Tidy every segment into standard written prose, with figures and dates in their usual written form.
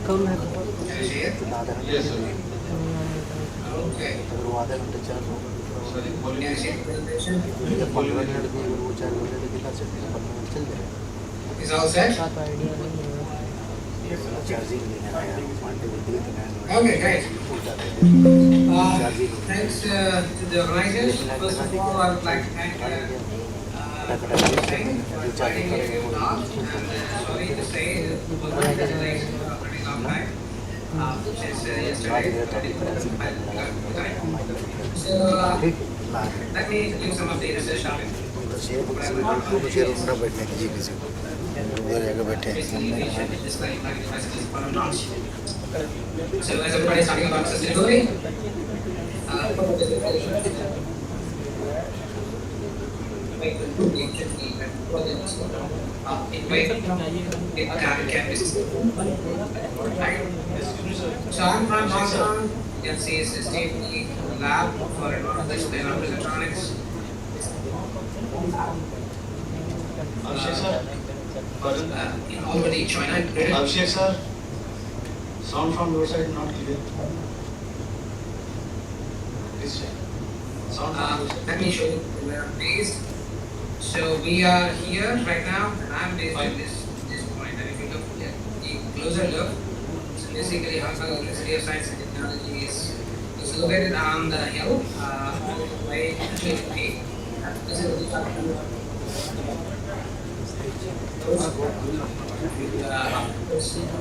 कम है आधा घंटे Yes, sir. अगर वो आधा घंटे चार्ज हो जब 15 मिनट भी अगर वो चार्ज हो जाए तो कितना चल 15 मिनट चल जाएगा Is all set? का तो आइडिया नहीं है चार्जिंग नहीं है यार क्वांटिटी भी तो Okay, great. Thanks to the organizers. First of all, I would like to thank Hussein for inviting me to give talk. Sorry to say, it was pretty late for a pretty long time. Since yesterday, so let me give some of the research on it. Share उनका बैठने कीजिए किसी को उधर जाकर बैठे So as everybody is talking about sustainability, so I'm from Hong Kong. You can see it's a state lab for environmental electronics. Abhishek sir, In already China. Abhishek sir, sound from your side not clear. Please check. Sound from your side. Let me show you where I'm based. So we are here right now, and I'm based at this point. And if you look at the closer look, so basically Hong Kong University of Science and Technology is located on the hill, way actually the peak. This is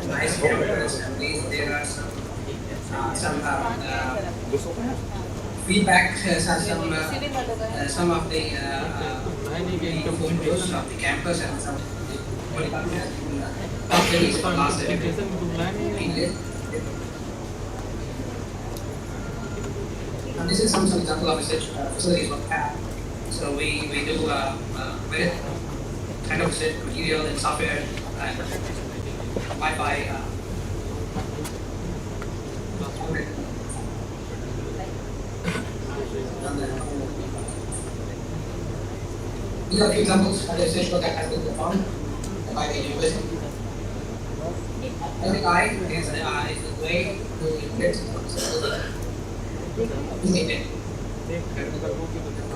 nice campus, and there are some feedback, some of the photos of the campus and some companies for last period. And this is some example of research facilities what we have. So we do very kind of research material and software and Wi-Fi. These are a few examples of the research work that has been performed by the university. The eye is the way to get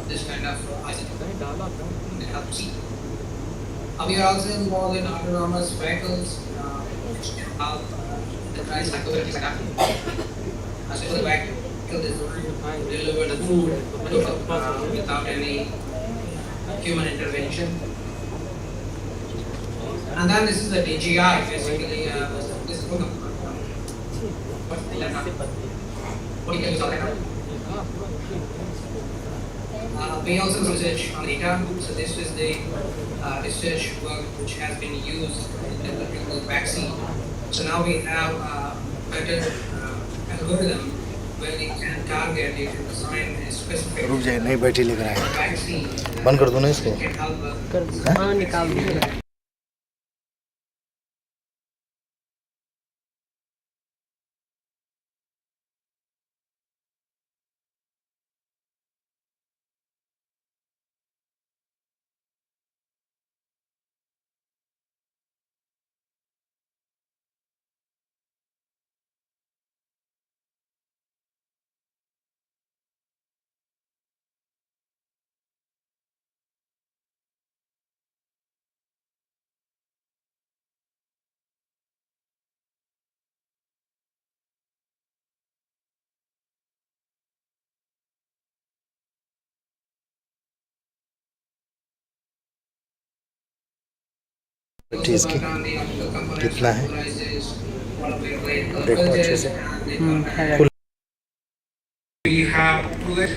this kind of isotope. It helps see. We are also involved in autonomous vehicles, which can help the price psychology setup. So the vehicle is deliver the food without any human intervention. And then this is the DGI, basically. This is what do you call it? We also research on data. So this is the research work which has been used in developing the vaccine. So now we have better algorithm where we can target, you can assign a specific रुक जाए नहीं बैठी लेकर आए vaccine बंद कर दो ना इसको can help कर हाँ निकाल दीजिए बैठी इसकी कितना है देखो अच्छे से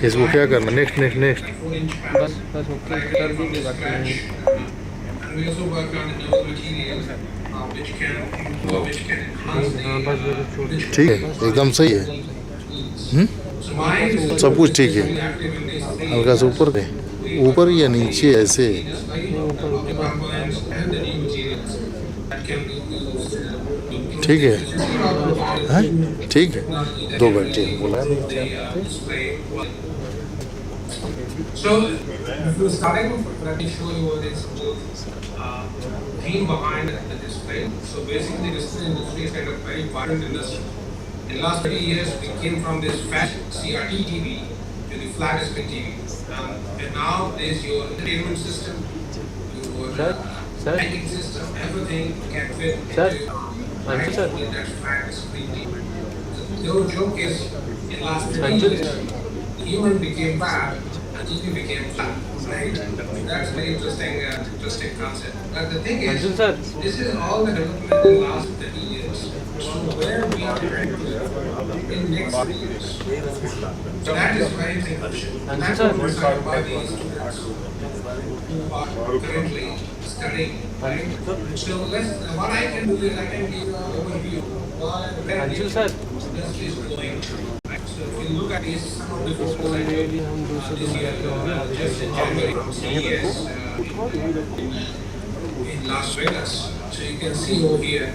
इसको क्या करना नेक्स्ट नेक्स्ट नेक्स्ट बस बस ओके कर दीजिए बाकी We also work on the novel materials, which can enhance हाँ बस बस छोड़ ठीक है एकदम सही है So mine is सब कुछ ठीक है active in this thing. हल्का से ऊपर दे ऊपर या नीचे ऐसे The components and the new materials that can be used. ठीक है हाँ ठीक है दो बैठे बोला The display. So, if you're starting, let me show you what is uh, theme behind the display. So basically, display industry is kind of very vibrant industry. In the last 30 years, we came from this fat CRT TV to the flat screen TV. And now there's your entertainment system, your Sir? banking system, everything can fit Sir? into Answer, sir. that flat screen TV. The joke is, in the last 30 Answer. years, human became fat and TV became flat. Right? That's a very interesting concept. But the thing is, Answer, sir. this is all the development in the last 30 years. So where we are trying to live in next 3 years. So that is very significant. And that's what we're talking about the students who are currently studying. Right? So what I can do is I can give you an overview where Answer, the sir. industry is going. Right? So if you look at these, some of the photos I took Really हम दूसरे this दिन year, जाके आगे just in January from CES in Las Vegas. So you can see over here,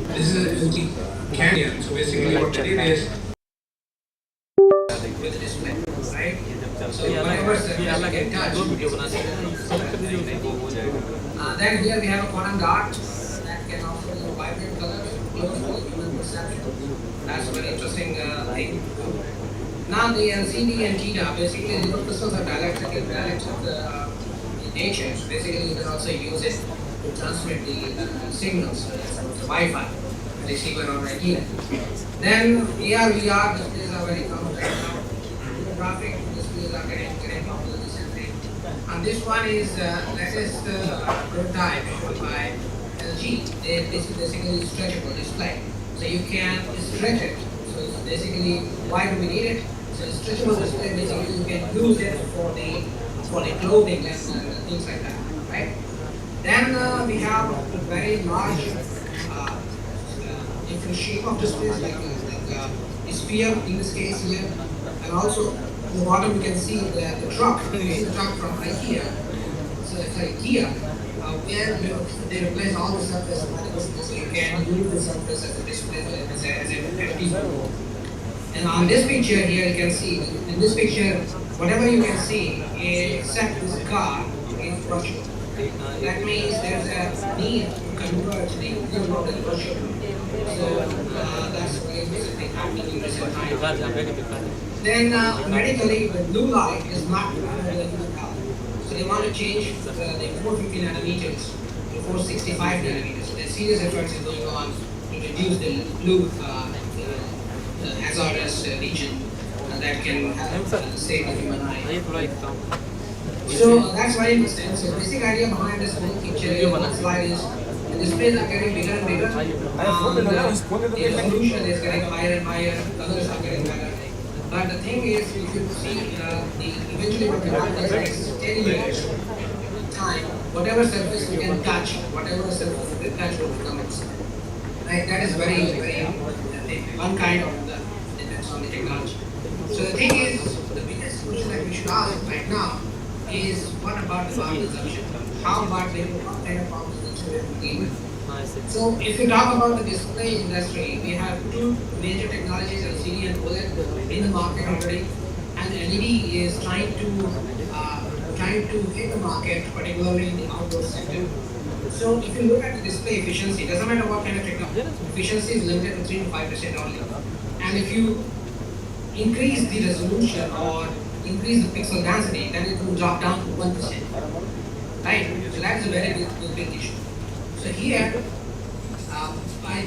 this is a canyon. So basically what they did is with the display, right? So whenever surface you can touch, then here we have a quantum dot that can offer you vibrant colors close to human perception. That's a very interesting thing. Now the LCD and theta, basically the crystals are dielectric in nature. So basically you can also use it to transmit the signals, the Wi-Fi, the receiver or idea. Then AR, VR displays are very common right now. Graphic displays are getting popular recently. And this one is latest prototype by LG. They basically stretchable display. So you can stretch it. So it's basically, why do we need it? So stretchable display, basically you can use it for the clothing and things like that, right? Then we have a very large different shape of displays like a sphere in this case here, and also at the bottom you can see the truck. You see the truck from IKEA. So it's IKEA, where they replace all the surface so you can use the surface as a display as an empty. And on this picture here, you can see, in this picture, whatever you can see, except this car, is virtual. That means there's a need to convert the real world and virtual. So that's why this is happening in recent times. Then medically, the blue light is not the human power. So they want to change the 450 nanometers to 465 nanometers. So there's serious efforts is going on to reduce the blue hazardous region that can save the human eye. So that's very interesting. So the basic idea behind this whole picture, one slide is the displays are getting bigger and bigger. The resolution is getting higher and higher. Colors are getting better. But the thing is, if you see, eventually what will happen is next 10 years time, whatever surface you can touch, whatever surface you can touch will become instant. Right? That is very one kind of depends on the technology. So the thing is, the biggest question that we should ask right now is what about the power consumption? How about what kind of power consumption we will deal with? So if you talk about the display industry, we have two major technologies, LCD and OLED, in the market already, and LED is trying to hit the market, particularly in the outdoor sector. So if you look at the display efficiency, it doesn't matter what kind of technology, efficiency is limited to 3 to 5% only. And if you increase the resolution or increase the pixel density, then it will drop down to 1%. Right? So that's a very big issue. So here, I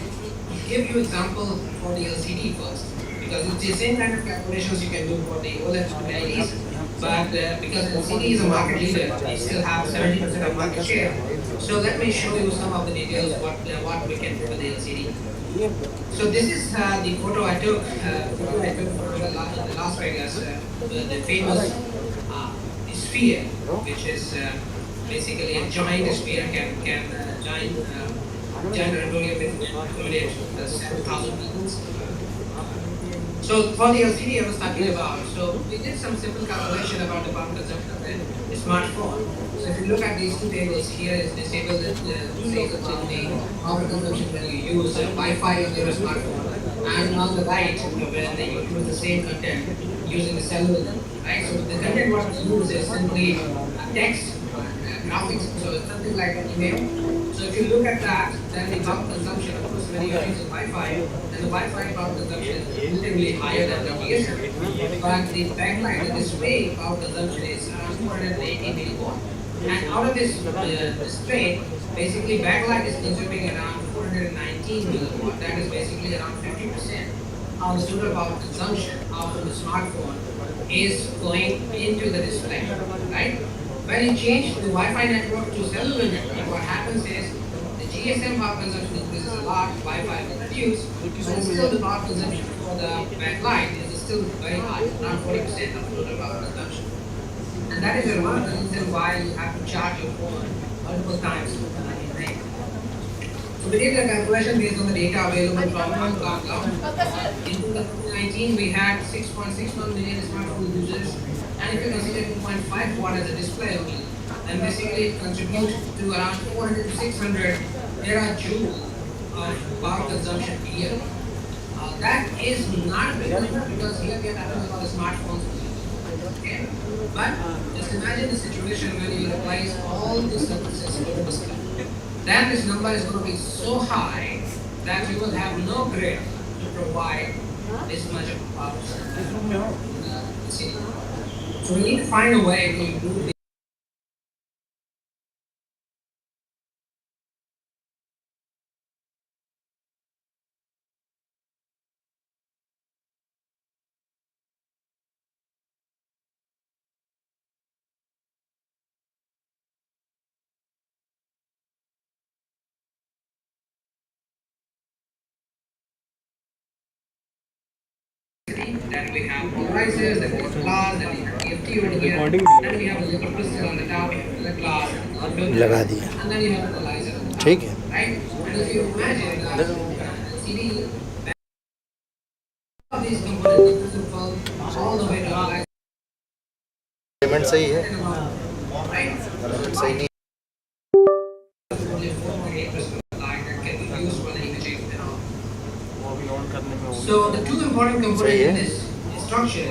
give you example for the LCD first, because it's the same kind of calculations you can do for the OLED LEDs, but because LCD is a market leader, they still have 70% of market share. So let me show you some of the details what we can do with the LCD. So this is the photo I took for the Las Vegas, the famous sphere, which is basically a giant sphere giant auditorium can accommodate 7,000 people. So for the LCD I was talking about, so we did some simple calculation about the power consumption of the smartphone. So if you look at these two tables, here is the table that says about the power consumption when you use Wi-Fi on your smartphone, and on the right when you use the same content using the cellular, right? So the content what we use is simply text, graphics, so it's something like an email. So if you look at that, then the power consumption, of course, when you are using Wi-Fi, then the Wi-Fi power consumption is relatively higher than the GSM. But the backlight, the display power consumption is around 480 milliwatt. And out of this display, basically backlight is consuming around 419 milliwatt. That is basically around 50% of the total power consumption of the smartphone is going into the display, right? When you change the Wi-Fi network to cellular network, what happens is the GSM power consumption increases a lot, Wi-Fi will reduce, but still the power consumption for the backlight is still very high, around 40% of total power consumption. And that is one of the reasons why you have to charge your phone multiple times in a day. So we did the calculation based on the data available from Ambalika. In 2019, we had 6.61 million smartphone users, and if you consider 2.5 watt as a display only, then basically it contributes to around 400 to 600 terajoule of power consumption per year. That is not big enough because here we are talking about the smartphones. Okay? But just imagine the situation when you replace all the services with the display. Then this number is going to be so high that you will have no grid to provide this much of power. So we need to find a way to improve the then we have polarizers, then we have glass, then we have EFT over here, then we have a little crystal on the top, the glass, लगा दिया and then you have the laser, ठीक है right? And if you imagine LCD, all these components fall all the way to the laser, payment सही है right? Payment सही नहीं Only 4.8% of the light that can be used for the imaging and all. So the two important components in this structure,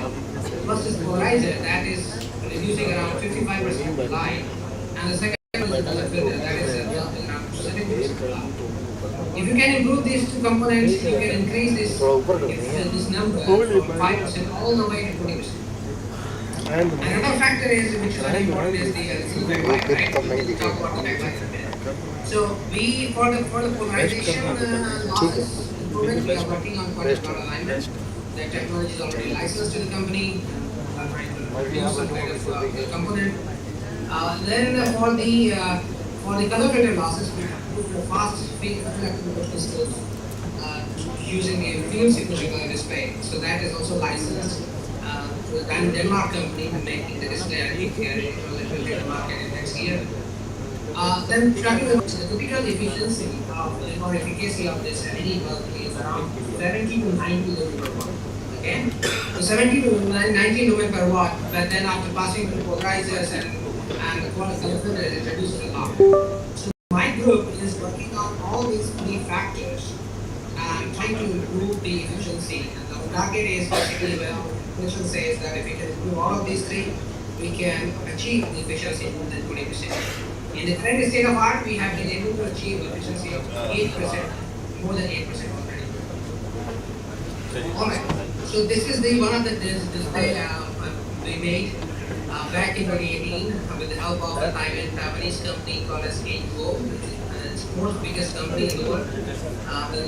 first is polarizer, that is reducing around 55% of the light, and the second one is the filter, that is reducing around 70% of the light. If you can improve these two components, you can increase this number from 5% all the way to 20%. Another factor is, which is very important, is the LCD backlight, right? We'll talk about the backlight in a minute. So for the polarization losses improvement, we are working on quite a lot of alignment. The technology is already licensed to the company. We are trying to produce some kind of the component. Then for the color filter losses, we have moved to fast reflective crystals using a field signature color display. So that is also licensed to a Denmark company making the display. I think it will hit the market in next year. Then talking about the typical efficiency or efficacy of this LED bulb is around 70 to 90 lumen per watt. Okay, so 70 to 90 lumen per watt, but then after passing through polarizers and the color filter, it reduces a lot. So my group is working on all these three factors and trying to improve the efficiency. And our target is basically, well, mission says that if we can improve all of these three, we can achieve the efficiency more than 20%. In the current state of art, we have been able to achieve efficiency of 8%, more than 8% already. Alright, so this is the one of the display we made back in 2018 with the help of a Taiwanese company called as Go. It's the fourth biggest company in the world.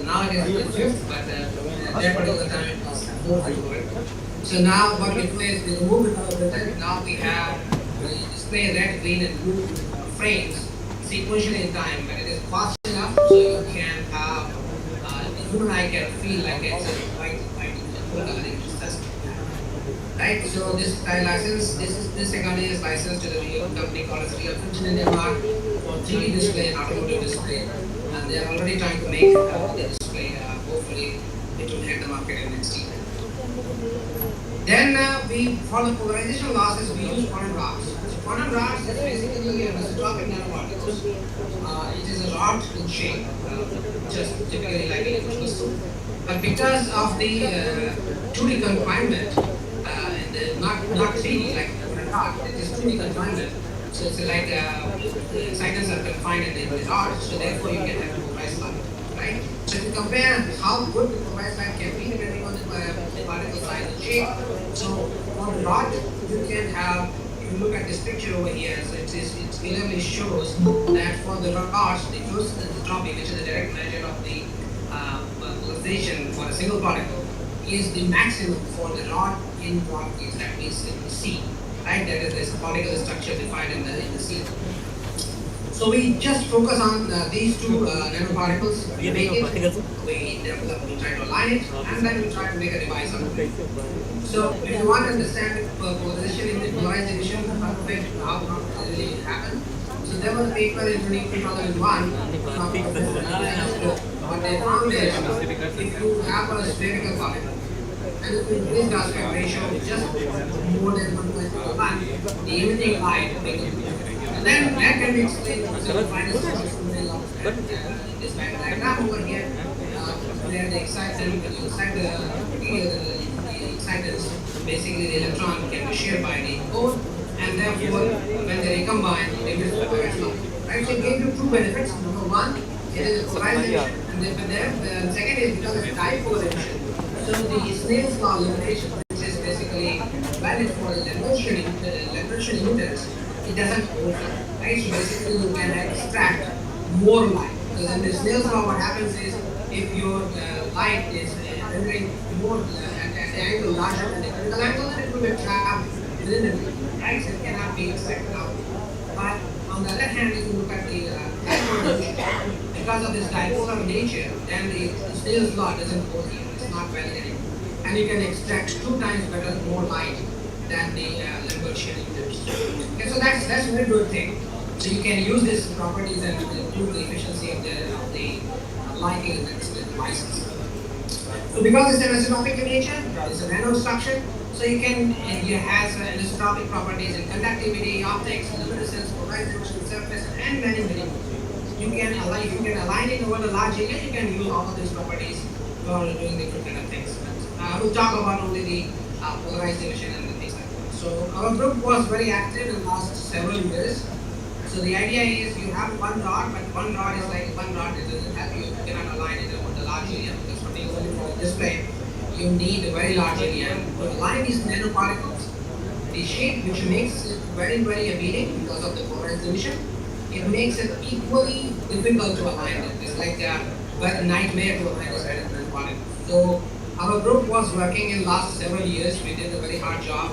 Now it is the fifth, but at that particular time it was fourth in the world. So now what we do is we remove the color filter. Now we have the display red, green, and blue frames sequentially in time, but it is fast enough so you can have the human eye can feel like it's a white coloring system. Right? So this license, this technology is licensed to the real company called as Real Function in Denmark for 3D display and automotive display, and they are already trying to make the display. Hopefully, it will hit the market in next year. Then for the polarization losses, we use quantum rods. Quantum rods is basically a isotropic nanoparticles. It is a rod in shape, just typically like a crystal. But because of the 2D confinement in not 3D like dot, it is 2D confinement. So it's like cycles are confined in the dot, so therefore you can have polarized light, right? So if you compare how good the polarized light can be depending on the particle size and shape. So for the dot, you can have, if you look at this picture over here, so it clearly shows that for the dots, the first entropy, which is the direct measure of the polarization for a single particle, is the maximum for the rod in dot case, that means in the C, right? That is, there's a particle structure defined in the C. So we just focus on these two nanoparticles. We make it, we develop, we try to align it, and then we try to make a device out of it. So if you want to understand the polarization in the polarized division of it, how it really happened. So there was a paper in 2001 from what they found is if you have a spherical particle and if you increase the aspect ratio just more than 1.1, the emitting light becomes. And then that can be explained to the final solution of this diagram over here, where the excitant, when you excite the excitants, basically the electron can be shared by the core, and therefore when they recombine, they emit the electron. Right? So it gave you two benefits. Number one, it is a polarized emission, and then the second is because it's dipole emission. So the Snell's law limitation, which is basically valid for the Lagrangian emitters, it doesn't hold, right? So basically you can extract more light. Because in the Snell's law, what happens is if your light is rendering more at the angle larger than the critical angle, then it will be trapped within the beam, right? So it cannot be extracted out. But on the other hand, if you look at the dipole emission, because of this dipolar nature, then the Snell's law doesn't hold here. It's not valid anymore. And you can extract 2 times better, more light than the Lagrangian emitters. Okay, so that's a very good thing. So you can use these properties and improve the efficiency of the lighting and the devices. So because it's an isotopic in nature, it's a nano structure, so it has isotopic properties in conductivity, optics, luminescence, polarization, surface, and many more. If you can align it over the large area, you can use all of these properties for doing different kind of things. But we'll talk about only the polarized emission and the things like that. So our group was very active in the last several years. So the idea is you have one dot, but one dot is like one dot. It doesn't help you. You cannot align it over the large area because particularly for display, you need a very large area. And to align these nanoparticles, the shape which makes it very, very appealing because of the polarized emission, it makes it equally difficult to align it. It's like a nightmare to align this kind of nanoparticle. So our group was working in last several years. We did a very hard job.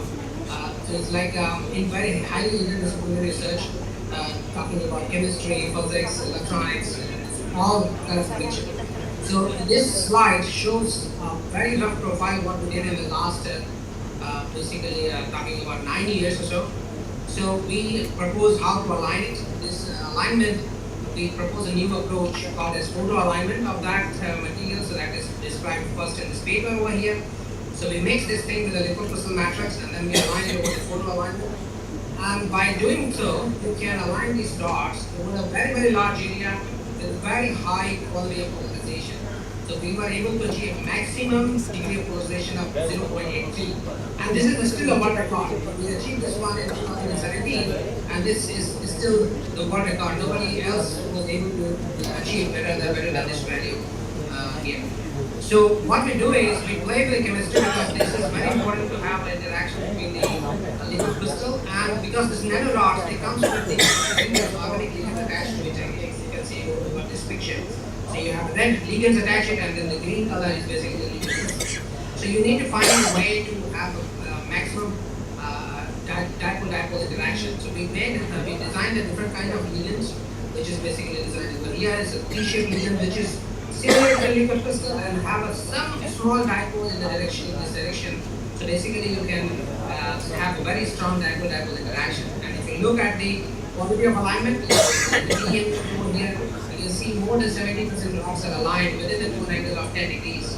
So it's like in very highly interdisciplinary research, talking about chemistry, physics, electronics, all kinds of things. So this slide shows a very rough profile what we did in the last, basically talking about 9 years or so. So we proposed how to align it. This alignment, we propose a new approach called as photo alignment of that material. So that is described first in this paper over here. So we mix this thing with a liquid crystal matrix and then we align it over the photo alignment. And by doing so, you can align these dots over a very, very large area with very high quality of polarization. So we were able to achieve maximum degree of polarization of 0.83. And this is still a world record. We achieved this one in 2017, and this is still the world record. Nobody else was able to achieve better than this value here. So what we do is we play with the chemistry because this is very important to have an interaction between the liquid crystal, and because this nanorods, it comes with the organic ligands attached to it. You can see over this picture. So you have red ligands attach it, and then the green color is basically the ligands. So you need to find a way to have a maximum dipole-dipole interaction. So we designed a different kind of ligands, which is basically designed over here. It's a T-shaped ligand, which is similar to the liquid crystal and have some small dipole in this direction. So basically you can have a very strong dipole-dipole interaction. And if you look at the quality of alignment, over here, you can see more than 70% rods are aligned within the cone angle of 10 degrees.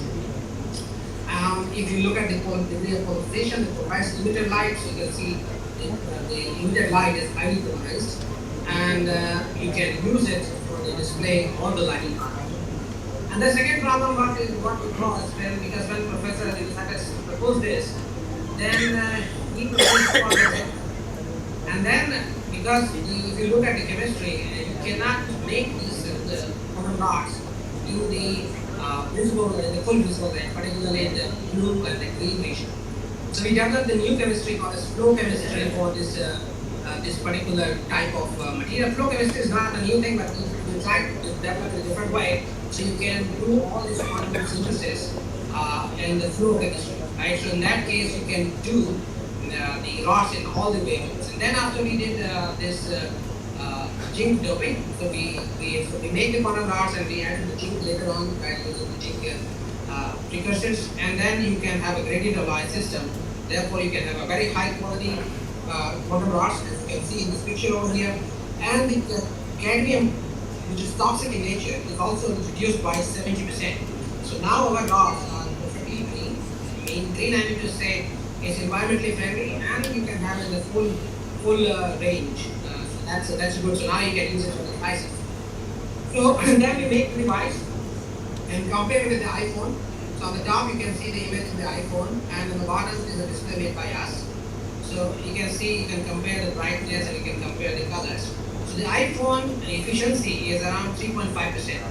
If you look at the degree of polarization, the polarized emitted light, so you can see the emitted light is highly polarized, and you can use it for the display or the lighting part. And the second problem what we caused because when Professor Academicians proposed this, then we proceed for the red. And then, because if you look at the chemistry, you cannot make these the common rods do the the full visible light, particularly in the blue and the green region. So we developed the new chemistry called as flow chemistry for this particular type of material. Flow chemistry is not a new thing, but we tried to develop it a different way, so you can do all this quantum synthesis in the flow chemistry, right? So in that case, you can do the rods in all the wavelengths. And then after we did this zinc doping, so we make the quantum rods and we added the zinc later on by using the zinc precursors, and then you can have a gradient alloy system. Therefore, you can have a very high quality quantum rods, as you can see in this picture over here. And the cadmium, which is toxic in nature, is also reduced by 70%. So now our rods are perfectly green. I mean, green, I mean to say, is environmentally friendly, and you can have it in the full range. So that's good. So now you can use it for the devices. So then we make the device and compare it with the iPhone. So on the top you can see the image of the iPhone, and on the bottom is a display made by us. So you can see, you can compare the brightness and you can compare the colors. So the iPhone efficiency is around 3.5%.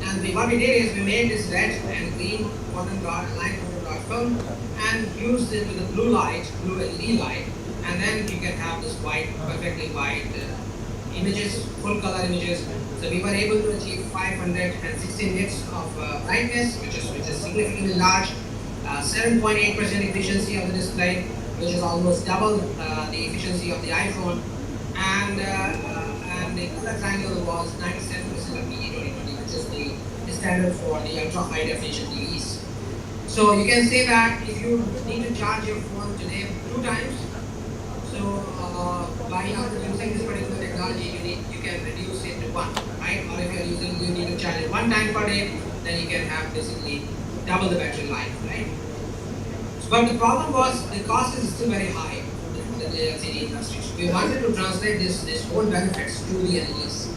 And what we did is we made this red and green quantum dot, line quantum dot film, and used it with a blue light, blue LED light, and then you can have this white, perfectly white images, full color images. So we were able to achieve 560 nits of brightness, which is significantly large, 7.8% efficiency of the display, which is almost double the efficiency of the iPhone, and the color triangle was 97% of PE2020, which is the standard for the ultra high definition TVs. So you can say that if you need to charge your phone today 2 times, so by using this particular technology, you can reduce it to 1, right? Or if you need to charge it 1 time per day, then you can have basically double the battery life, right? But the problem was the cost is still very high in the LCD industry. So we wanted to translate this whole benefits to the LEDs.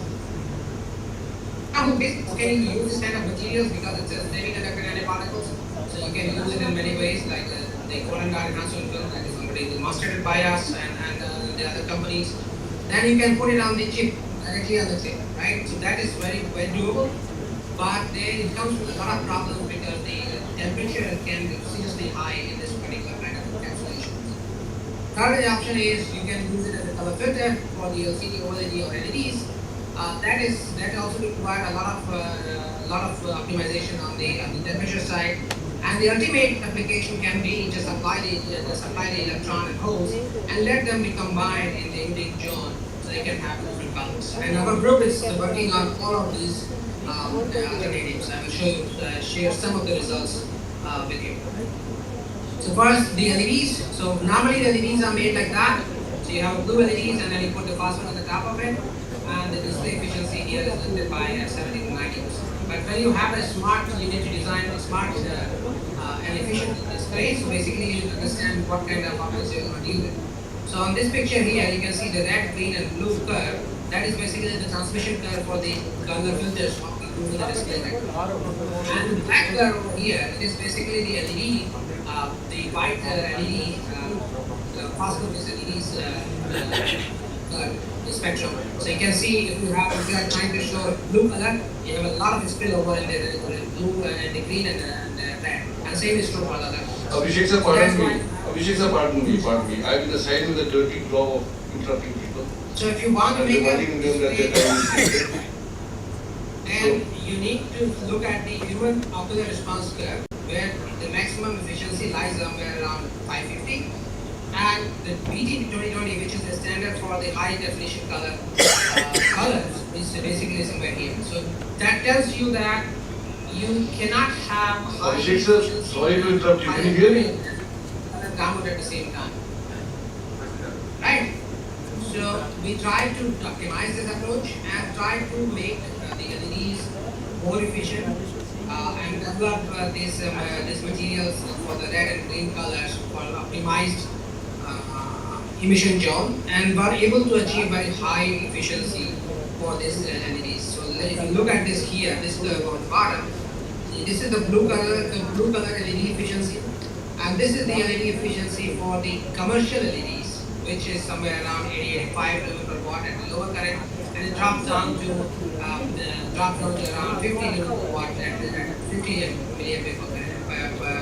Now, can you use this kind of materials because it's a semiconductor nanoparticles? So you can use it in many ways, like the quantum dot enhancement film that is already demonstrated by us and the other companies. Then you can put it on the chip, directly on the chip, right? So that is very, very doable. But then it comes with a lot of problems because the temperature can be seriously high in this particular kind of encapsulation. Third option is you can use it as a color filter for the LCD, OLED, or LEDs. That also require a lot of optimization on the temperature side. And the ultimate application can be just apply the electron and holes and let them be combined in the emitting zone so they can have different colors. And our group is working on all of these alternatives. I will share some of the results with you. So first, the LEDs. So normally the LEDs are made like that. So you have blue LEDs and then you put the phosphor on the top of it, and the display efficiency here is limited by 70 to 90%. But when you have a smart, you need to design a smart and efficient display. So basically, you need to understand what kind of optics you're going to deal with. So on this picture here, you can see the red, green, and blue curve. That is basically the transmission curve for the color filters of the display. And the black curve over here, it is basically the LED, the white LED, the phosphorus LEDs the spectrum. So you can see if you are trying to show blue color, you have a lot of spillover in the blue and the green and the red. And same is true for the other. Abhishek sir, pardon me. Abhishek sir, pardon me. I am in the side with the dirty glow of interrupting people. So if you want to make reminding them that their time is and you need to look at the human ocular response curve, where the maximum efficiency lies somewhere around 550, and the BT 2020, which is the standard for the high definition colors, is basically somewhere here. So that tells you that you cannot have high Abhishek sir, sorry to interrupt you. Can you hear me? And downward at the same time. Right? So we try to optimize this approach and try to make the LEDs more efficient and develop these materials for the red and green colors for optimized emission zone, and were able to achieve very high efficiency for this LEDs. So if you look at this here, this curve on the bottom, this is the blue color LED efficiency, And this is the LED efficiency for the commercial LEDs, which is somewhere around 80-85 lumen per watt at the lower current, and it drops down to around 50 lumen per watt at 50 milliampere per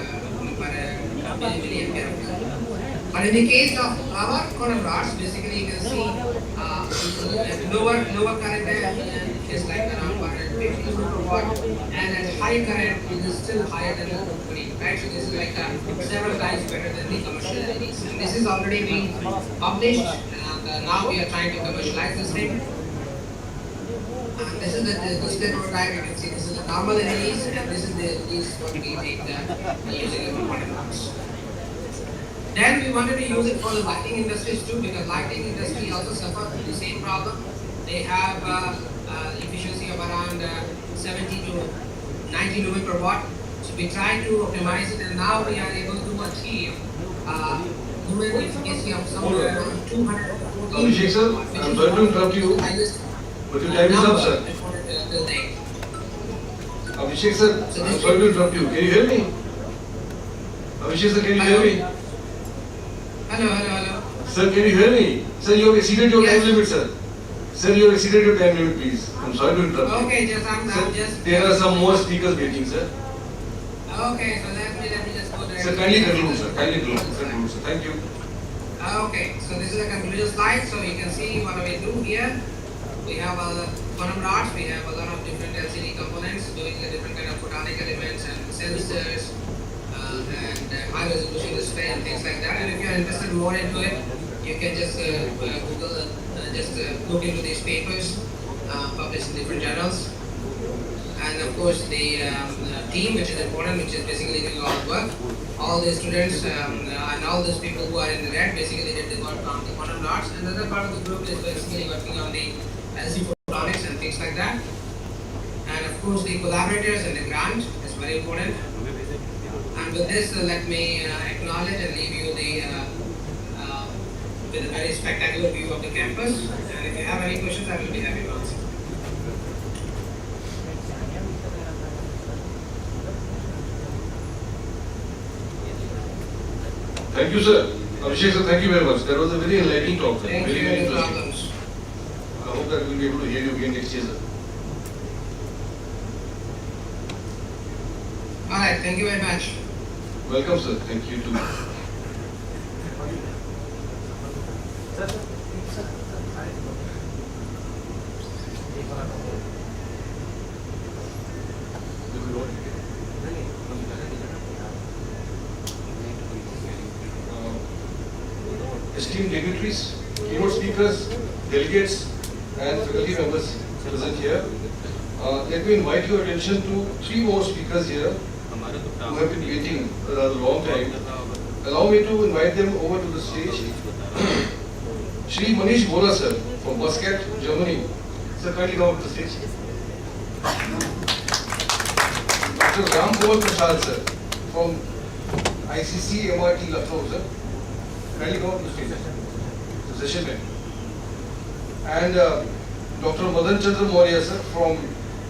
milliampere. But in the case of our corner rods, basically you can see lower current is like around 150 lumen per watt, and at high current it is still higher than 220, right? So this is like several times better than the commercial LEDs. And this is already being published, and now we are trying to commercialize this thing. And this is the display prototype. You can see this is the normal LEDs, and this is the LEDs what we make using the component parts. Then we wanted to use it for the lighting industries too, because lighting industry also suffers the same problem. They have efficiency of around 70 to 90 lumen per watt. So we tried to optimize it, and now we are able to achieve lumen efficiency of somewhere around 240. Abhishek sir, I'm sorry to interrupt you, but your time is up, sir. Abhishek sir, I'm sorry to interrupt you. Can you hear me? Abhishek sir, can you hear me? Hello. Sir, can you hear me? Sir, you have exceeded your time limit, sir. Sir, you have exceeded your time limit, please. I'm sorry to interrupt you. Okay, I'm just. There are some more speakers waiting, sir. Okay, so let me just go there. Sir, kindly conclude, sir. Kindly conclude, sir. Thank you. Okay, so this is a conclusion slide. So you can see what we do here. We have quantum rods. We have a lot of different LCD components doing the different kind of photonic elements and sensors. And high resolution display and things like that. And if you are interested more into it, you can just Google and just look into these papers published in different journals. And of course the team, which is important, which is basically doing all the work. All the students and all those people who are in the red basically did the work on the quantum dots. And the other part of the group is basically working on the LC photonics and things like that. And of course the collaborators and the grant is very important. And with this, let me acknowledge and leave you with a very spectacular view of the campus. And if you have any questions, I will be happy to answer. Thank you, sir. Abhishek sir, thank you very much. That was a very enlightening talk, sir. Thank Very, you. very No interesting. problems. I hope that we'll be able to hear you again next year, sir. All right. Thank you very much. Welcome, sir. Thank you too. Esteemed dignitaries, keynote speakers, delegates, and faculty members present here. Let me invite your attention to three more speakers here who have been waiting a rather long time. Allow me to invite them over to the stage. Shri Manish Bola sir from Muscat, Germany. Sir, kindly come up to the stage. Dr. Ram Kumar Prasad sir from ICC MRT Lucknow sir. Kindly come up to the stage. The session man. And Dr. Madan Chandra Maurya sir from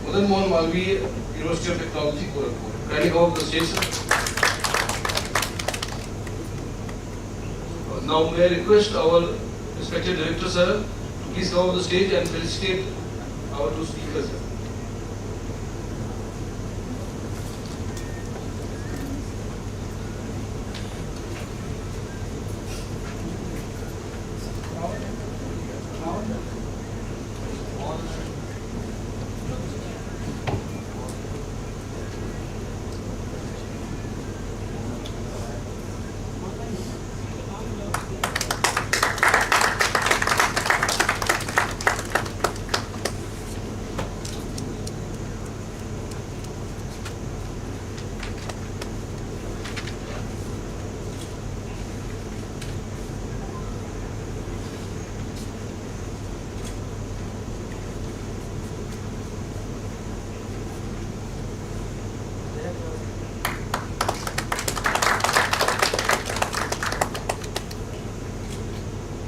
Madan Mohan Malviya University of Technology, Gorakhpur. Kindly come up to the stage, sir. Now may I request our respected director sir to please come on the stage and felicitate our two speakers. Sir.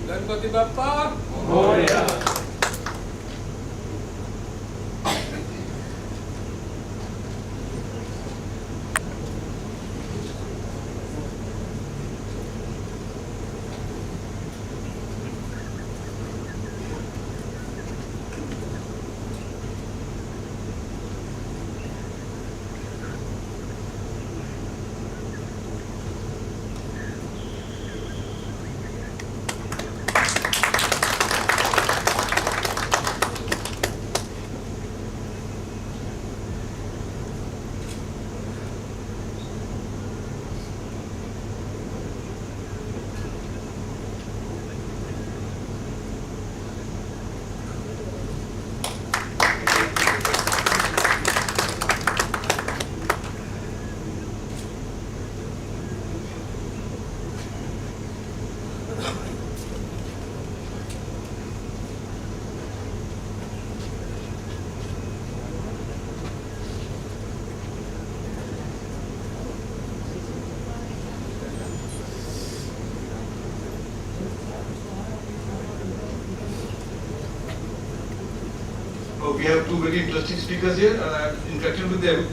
Ganpati Bappa Morya. we have two very interesting speakers here, and I have interacted with them.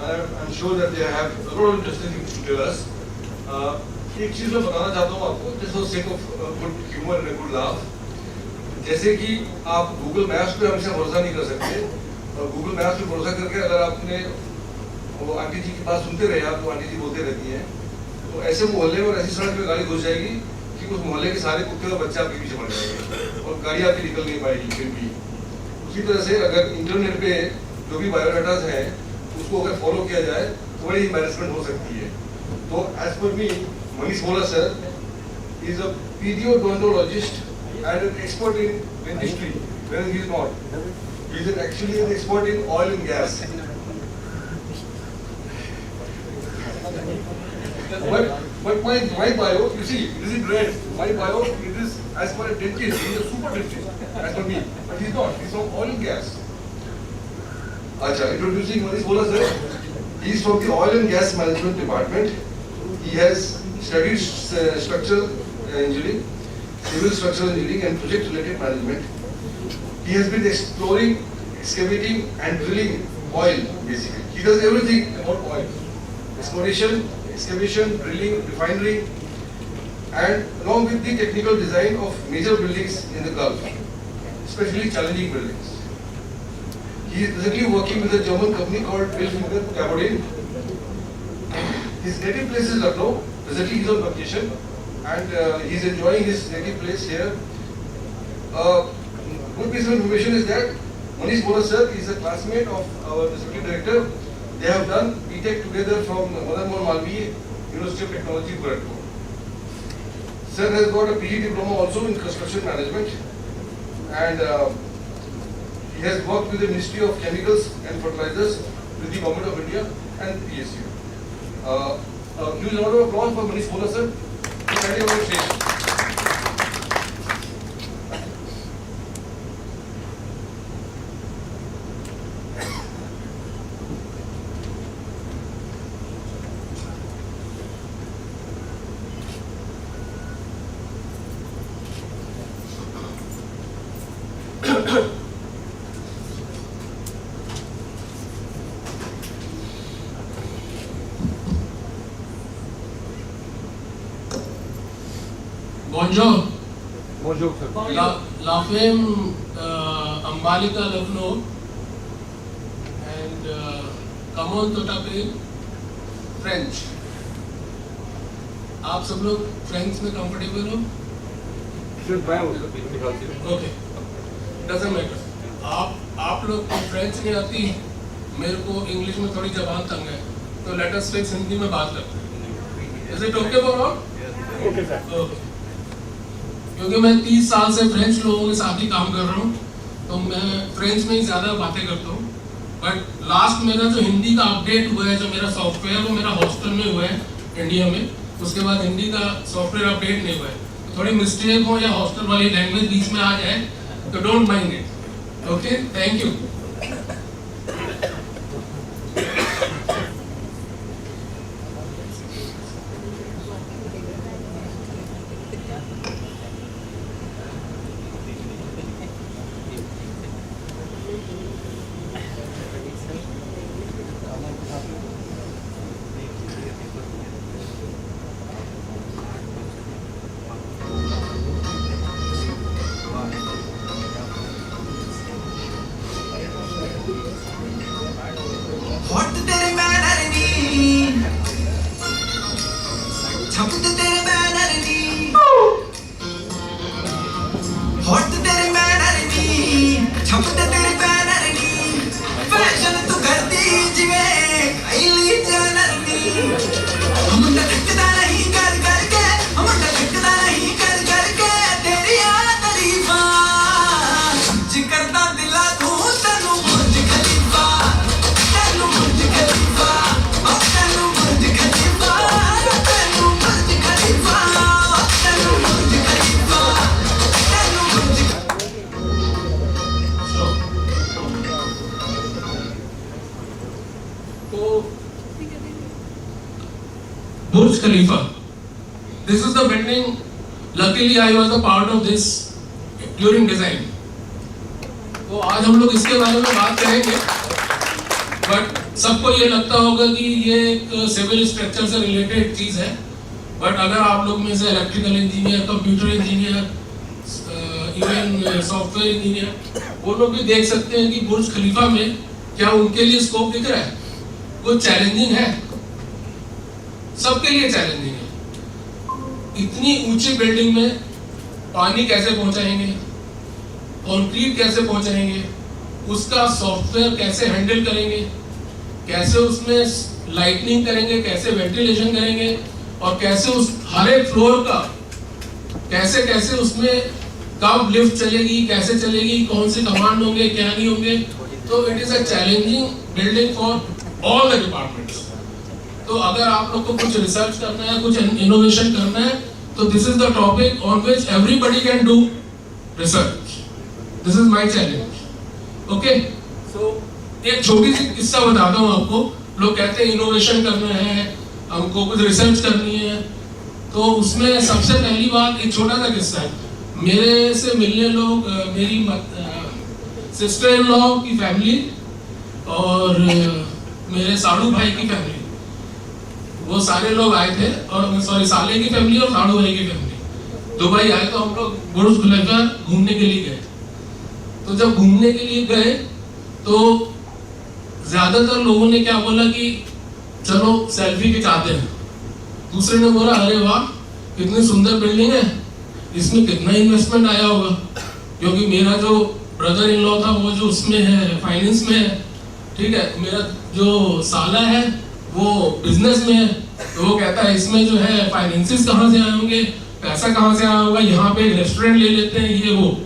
And I'm sure that they have a lot of interesting things to tell us. एक चीज मैं बताना चाहता हूँ आपको, just for sake of good humor and a good laugh. जैसे कि आप Google Maps पे हमेशा भरोसा नहीं कर सकते, और Google Maps पे भरोसा करके अगर आपने वो आंटी जी की बात सुनते रहे, आप वो आंटी जी बोलते रहती हैं, तो ऐसे मोहल्ले में और ऐसी सड़क पे गाड़ी घुस जाएगी कि उस मोहल्ले के सारे कुत्ते और बच्चे आपके पीछे पड़ जाएंगे और गाड़ी आपकी निकल नहीं पाएगी फिर भी। उसी तरह से अगर इंटरनेट पे जो भी बायोडाटाज हैं उसको अगर फॉलो किया जाए तो बड़ी एम्बैरेसमेंट हो सकती है। तो एज पर मी, मनीष बोला sir is a pediatrologist and an expert in dentistry, whereas he is not. He is actually an expert in oil and gas. But my bio, you see, this is great. My bio, it is as per a dentist, he is a super dentist, as per me. But he is not, he is from oil and gas. Acha, introducing Manish Bola sir. He is from the oil and gas management department. He has studied structural engineering, civil structural engineering and project related management. He has been exploring, excavating and drilling oil basically. He does everything about oil. Exploration, excavation, drilling, refinery, and along with the technical design of major buildings in the Gulf, especially challenging buildings. He is presently working with a German company called Billfinger Cabodin. His native place is Lucknow. Presently he is on vacation and he is enjoying his native place here. Good piece of information is that Manish Bola sir is a classmate of our executive director. They have done B.Tech together from Madan Mohan Malviya University of Technology, Gorakhpur. Sir has got a PG diploma also in construction management, and he has worked with the Ministry of Chemicals and Fertilizers, with the Government of India and PSU. Huge round of applause for Manish Bola sir. Standing on the stage. Bonjour. Bonjour, sir. La fame Ambalika, Lucknow, and Kamon Totape, French. आप सब लोग French में comfortable हो? Should buy also, मेरे ख्याल से. Okay, doesn't matter. आप लोग को फ्रेंच नहीं आती, मेरे को इंग्लिश में थोड़ी जबान तंग है, तो लेट अस फिक्स हिंदी में बात करते हैं. Is it okay for all? Okay, sir. Okay. क्योंकि मैं 30 साल से फ्रेंच लोगों के साथ ही काम कर रहा हूँ, तो मैं फ्रेंच में ही ज़्यादा बातें करता हूँ. बट लास्ट मेरा जो हिंदी का अपडेट हुआ है, जो मेरा सॉफ्टवेयर वो मेरा हॉस्टल में हुआ है इंडिया में, उसके बाद हिंदी का सॉफ्टवेयर अपडेट नहीं हुआ है. तो थोड़ी मिस्टेक हो या हॉस्टल वाली लैंग्वेज बीच में आ जाए तो don't mind it. Okay, thank you. Burj Khalifa. This is the building. Luckily, I was a part of this during design. तो आज हम लोग इसके बारे में बात करेंगे। बट सबको ये लगता होगा कि ये एक सिविल स्ट्रक्चर से रिलेटेड चीज़ है, बट अगर आप लोग में से electrical engineer, computer engineer, even software engineer, वो लोग भी देख सकते हैं कि बुर्ज खलीफा में क्या उनके लिए स्कोप दिख रहा है? वो चैलेंजिंग है, सबके लिए चैलेंजिंग है। इतनी ऊंची बिल्डिंग में पानी कैसे पहुंचाएंगे, कंक्रीट कैसे पहुंचाएंगे, उसका सॉफ्टवेयर कैसे हैंडल करेंगे, कैसे उसमें लाइटनिंग करेंगे, कैसे वेंटिलेशन करेंगे, और कैसे उस हर एक फ्लोर का कैसे कैसे उसमें कब लिफ्ट चलेगी, कैसे चलेगी, कौन से कमांड होंगे, क्या नहीं होंगे। तो it is a challenging building for all the departments. तो अगर आप लोग को कुछ रिसर्च करना है, कुछ इनोवेशन करना है, तो this is the topic on which everybody can do research. This is my challenge. Okay, so एक छोटी सी किस्सा बताता हूँ आपको। लोग कहते हैं इनोवेशन करना है, हमको कुछ रिसर्च करनी है, तो उसमें सबसे पहली बात एक छोटा सा किस्सा है। मेरे से मिलने लोग, मेरी सिस्टर इन लॉ की फैमिली और मेरे साड़ू भाई की फैमिली, वो सारे लोग आए थे, और सॉरी साले की फैमिली और साड़ू भाई की फैमिली दुबई आए। तो हम लोग बुर्ज खलीफा घूमने के लिए गए। तो जब घूमने के लिए गए तो ज्यादातर लोगों ने क्या बोला कि चलो सेल्फी खिंचाते हैं। दूसरे ने बोला अरे वाह कितनी सुंदर बिल्डिंग है, इसमें कितना इन्वेस्टमेंट आया होगा, क्योंकि मेरा जो ब्रदर इन लॉ था वो जो उसमें है, फाइनेंस में है, ठीक है। मेरा जो साला है वो बिजनेस में है, तो वो कहता है इसमें जो है फाइनेंसिस कहाँ से आए होंगे, पैसा कहाँ से आया होगा, यहाँ पे रेस्टोरेंट ले लेते हैं, ये वो।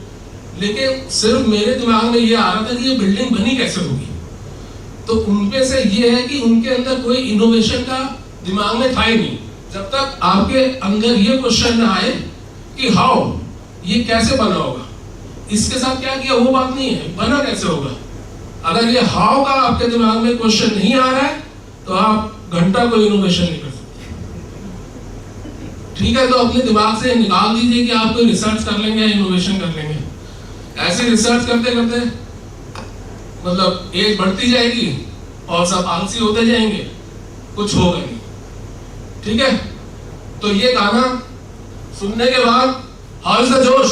लेकिन सिर्फ मेरे दिमाग में ये आ रहा था कि ये बिल्डिंग बनी कैसे होगी। तो उनपे से ये है कि उनके अंदर कोई इनोवेशन का दिमाग में था ही नहीं। जब तक आपके अंदर ये क्वेश्चन ना आए कि हाउ, ये कैसे बना होगा, इसके साथ क्या किया, वो बात नहीं है, बना कैसे होगा। अगर ये हाउ का आपके दिमाग में क्वेश्चन नहीं आ रहा है तो आप घंटा कोई इनोवेशन नहीं कर सकते। ठीक है, तो अपने दिमाग से निकाल दीजिए कि आप कोई रिसर्च कर लेंगे, इनोवेशन कर लेंगे। ऐसे रिसर्च करते करते मतलब एज बढ़ती जाएगी और सब आलसी होते जाएंगे, कुछ होगा नहीं। ठीक है, तो ये गाना सुनने के बाद हाउ इज द जोश,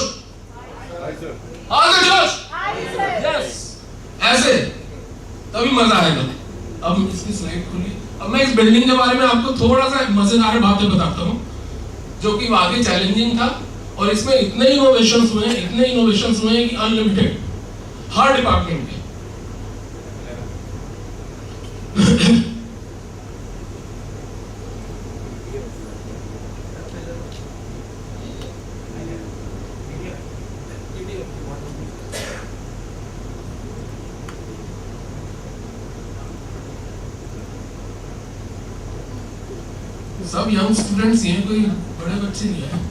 हाउ इज द जोश, यस, ऐसे तभी मजा आएगा। अब इसकी स्लाइड खुली। अब मैं इस बिल्डिंग के बारे में आपको थोड़ा सा मजेदार बातें बताता हूँ जो कि वाकई चैलेंजिंग था, और इसमें इतने इनोवेशंस हुए हैं कि अनलिमिटेड, हर डिपार्टमेंट के। सब यंग स्टूडेंट्स ही हैं, कोई बड़े बच्चे नहीं हैं।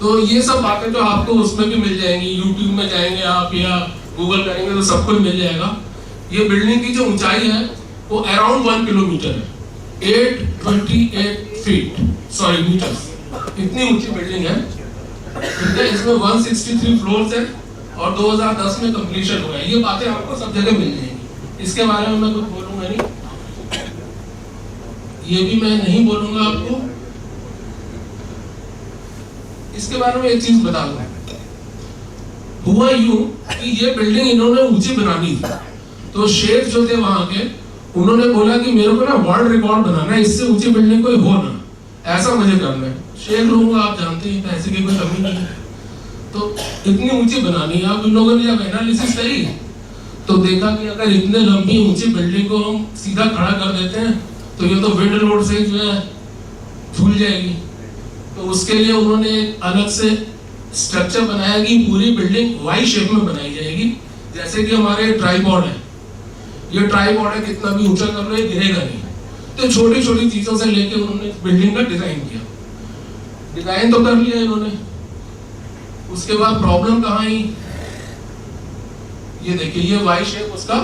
तो ये सब बातें तो आपको उसमें भी मिल जाएंगी, यूट्यूब में जाएंगे आप या गूगल करेंगे तो सब कुछ मिल जाएगा। ये बिल्डिंग की जो ऊंचाई है वो अराउंड 1 किलोमीटर है, 828 फीट, सॉरी मीटर्स, इतनी ऊंची बिल्डिंग है। ठीक है, इसमें 163 फ्लोर्स है और 2010 में कंप्लीशन हुआ है। ये बातें आपको सब जगह मिल जाएंगी, इसके बारे में मैं कुछ बोलूंगा नहीं, ये भी मैं नहीं बोलूंगा आपको। इसके बारे में एक चीज बता दूं, हुआ यूं कि ये बिल्डिंग इन्होंने ऊंची बनानी थी, तो शेख जो थे वहां के, उन्होंने बोला कि मेरे को ना वर्ल्ड रिकॉर्ड बनाना है, इससे ऊंची बिल्डिंग कोई हो ना, ऐसा मुझे करना है। शेख लोगों को आप जानते हैं पैसे की कोई कमी नहीं है, तो इतनी ऊंची बनानी है। अब इन लोगों ने जब एनालिसिस करी तो देखा कि अगर इतने लंबी ऊंची बिल्डिंग को हम सीधा खड़ा कर देते हैं तो ये तो विंड लोड से जो है झूल जाएगी। तो उसके लिए उन्होंने एक अलग से स्ट्रक्चर बनाया कि पूरी बिल्डिंग वाई शेप में बनाई जाएगी, जैसे कि हमारे ट्राइपॉड है, ये ट्राइपॉड है, कितना भी ऊंचा कर लो ये गिरेगा नहीं। तो छोटी छोटी चीजों से लेके उन्होंने बिल्डिंग का डिजाइन किया। डिजाइन तो कर लिया इन्होंने, उसके बाद प्रॉब्लम कहाँ आई, ये देखिए ये वाई शेप उसका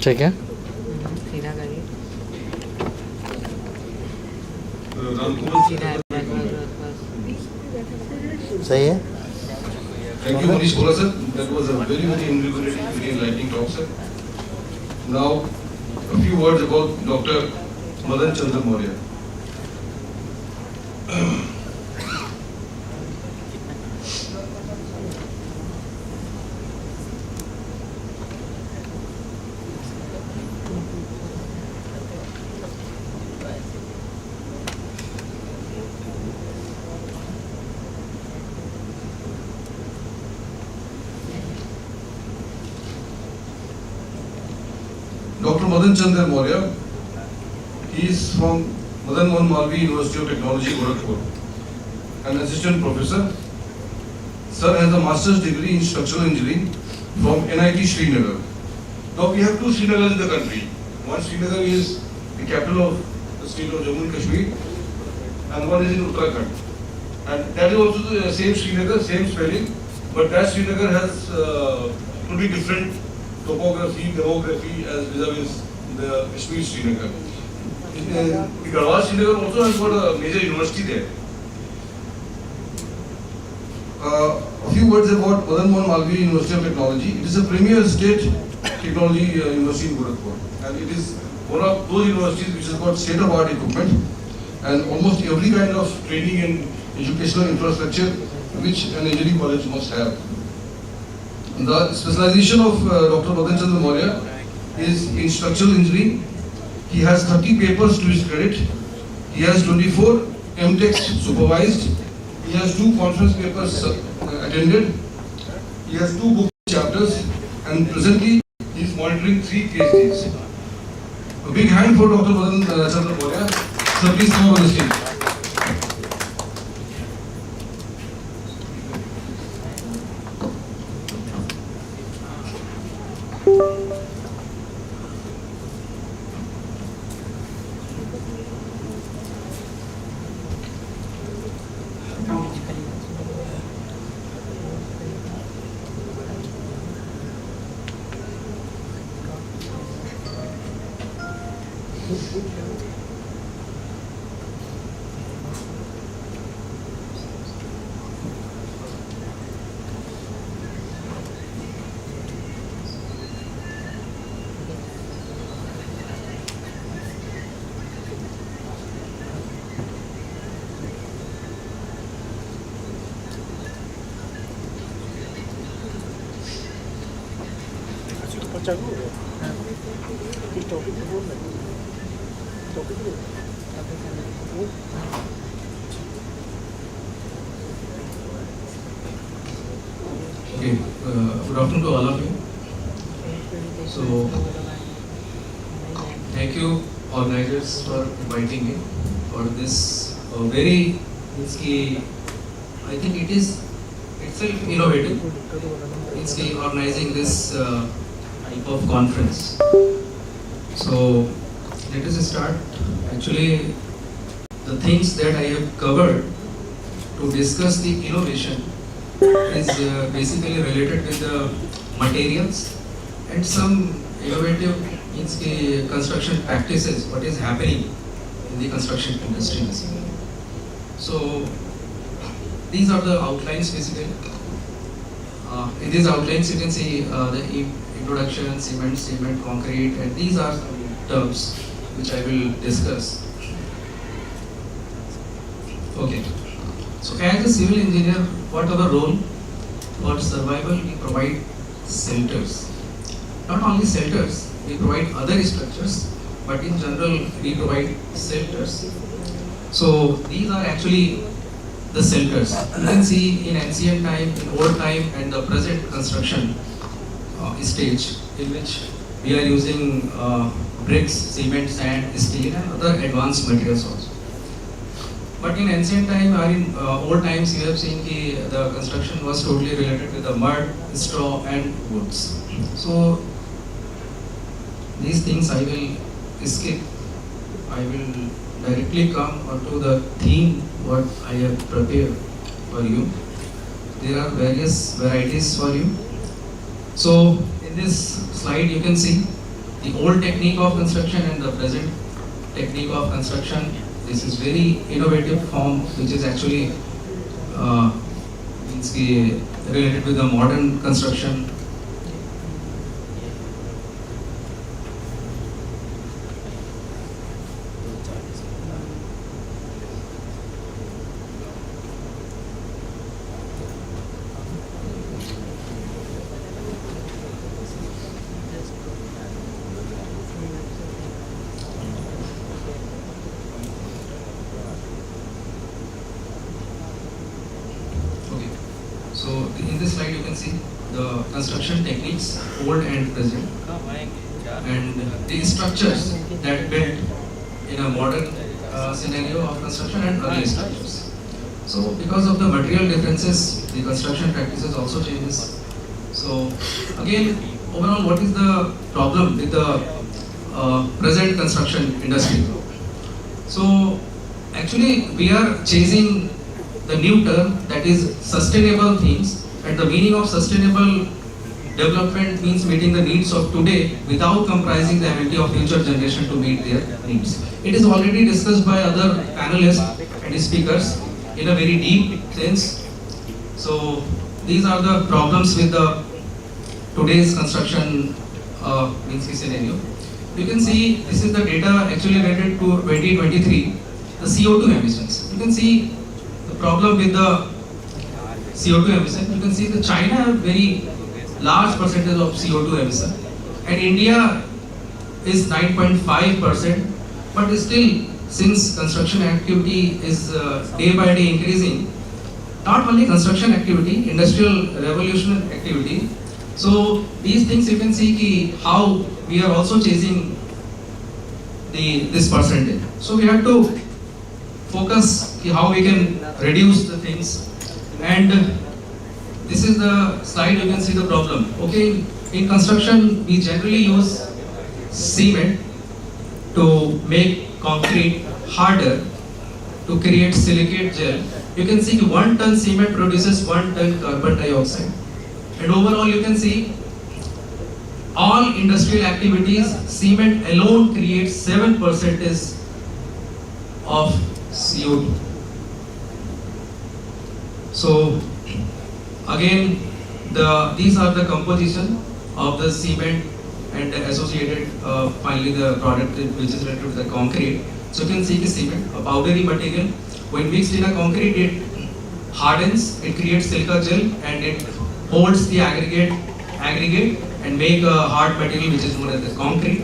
ठीक है सीधा करिए Ramkumar. सही है Thank you, Manish Bola sir. That was a very, very invigorating, very enlightening talk, sir. Now, a few words about Dr. Madan Chandra Maurya. Dr. Madan Chandra Maurya, he is from Madan Mohan Malvi University of Technology, Gorakhpur, an assistant professor. Sir has a master's degree in structural engineering from NIT Srinagar. Now we have two Srinagars in the country. One Srinagar is the capital of the state of Jammu and Kashmir, and one is in Uttarakhand. And that is also the same Srinagar, same spelling, but that Srinagar has totally different topography, demography as vis-a-vis the Kashmir Srinagar. The Garhwal Srinagar also has got a major university there. A few words about Madan Mohan Malvi University of Technology. It is a premier state technology university in Gorakhpur, and it is one of those universities which has got state-of-art equipment and almost every kind of training and educational infrastructure which an engineering college must have. The specialization of Dr. Madan Chandra Maurya is in structural engineering. He has 30 papers to his credit. He has 24 MTechs supervised. He has 2 conference papers attended. He has 2 book chapters, and presently he is monitoring 3 PhDs. A big hand for Dr. Madan Chandra Maurya. Sir, please come on the stage. Okay, good afternoon to all of you. So, thank you organizers for inviting me for this very, I think it is itself innovative. It's organizing this type of conference. So, let us start. Actually, the things that I have covered to discuss the innovation is basically related with the materials and some innovative construction practices, what is happening in the construction industry basically. So these are the outlines basically. In these outlines you can see the introduction, cement, concrete, and these are terms which I will discuss. Okay. So as a civil engineer, what our role? For survival, we provide shelters. Not only shelters, we provide other structures, but in general, we provide shelters. So these are actually the shelters. You can see in ancient time, in old time, and the present construction stage, in which we are using bricks, cement, sand, steel, and other advanced materials also. But in ancient time or in old times, you have seen that the construction was totally related with the mud, straw, and woods. So these things I will skip. I will directly come onto the theme what I have prepared for you. There are various varieties for you. So in this slide you can see the old technique of construction and the present technique of construction. This is very innovative form, which is actually related with the modern construction. So in this slide you can see the construction techniques, old and present, and the structures that built in a modern scenario of construction and early structures. So because of the material differences, the construction practices also changes. So again, overall, what is the problem with the present construction industry? So actually we are chasing the new term, that is sustainable things, and the meaning of sustainable development means meeting the needs of today without comprising the ability of future generation to meet their needs. It is already discussed by other panelists and speakers in a very deep sense. So these are the problems with the today's construction scenario. You can see this is the data actually related to 2023, the CO2 emissions. You can see the problem with the CO2 emission. You can see that China have very large percentage of CO2 emission, and India is 9.5%. But still, since construction activity is day by day increasing, not only construction activity, industrial revolution activity. So these things you can see ki how we are also chasing this percentage. So we have to focus how we can reduce the things, and this is the slide. You can see the problem. Okay, in construction we generally use cement to make concrete harder, to create silicate gel. You can see 1 ton cement produces 1 ton carbon dioxide, and overall you can see all industrial activities, cement alone creates 7% of CO2. So again, these are the composition of the cement and the associated finally the product which is related to the concrete. So you can see the cement, a powdery material, when mixed in a concrete it hardens, it creates silica gel, and it holds the aggregate and make a hard material which is known as the concrete.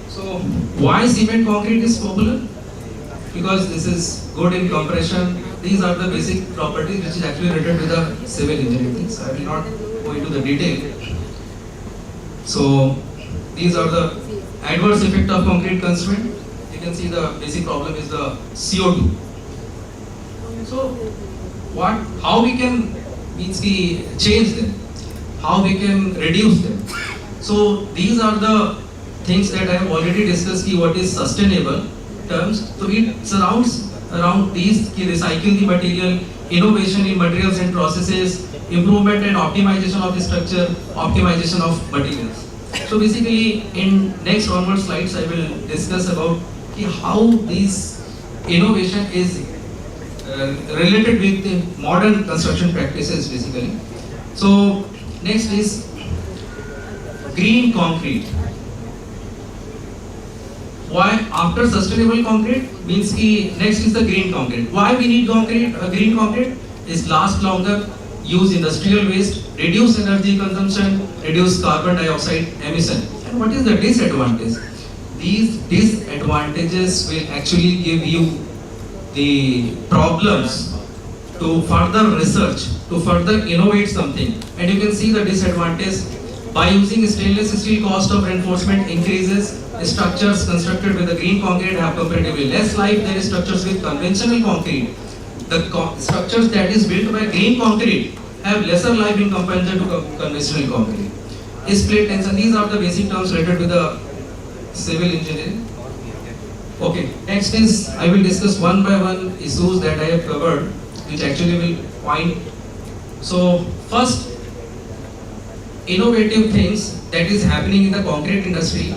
So why cement concrete is popular? Because this is good in compression. These are the basic properties which is actually related to the civil engineering things. I will not go into the detail. So these are the adverse effect of concrete construction. You can see the basic problem is the CO2. So how we can change them, how we can reduce them. So these are the things that I have already discussed, what is sustainable terms. So it surrounds around these, recycle the material, innovation in materials and processes, improvement and optimization of the structure, optimization of materials. So basically in next onward slides I will discuss about how this innovation is related with the modern construction practices basically. So next is green concrete. Why after sustainable concrete means next is the green concrete. Why we need concrete? Green concrete is last longer, use industrial waste, reduce energy consumption, reduce carbon dioxide emission. And what is the disadvantage? These disadvantages will actually give you the problems to further research, to further innovate something. And you can see the disadvantage. By using stainless steel, cost of reinforcement increases. Structures constructed with the green concrete have comparatively less life than structures with conventional concrete. The structures that is built by green concrete have lesser life in comparison to conventional concrete. Split tension, these are the basic terms related to the civil engineering. Okay, next is I will discuss one by one issues that I have covered, which actually will point. So first, innovative things that is happening in the concrete industry.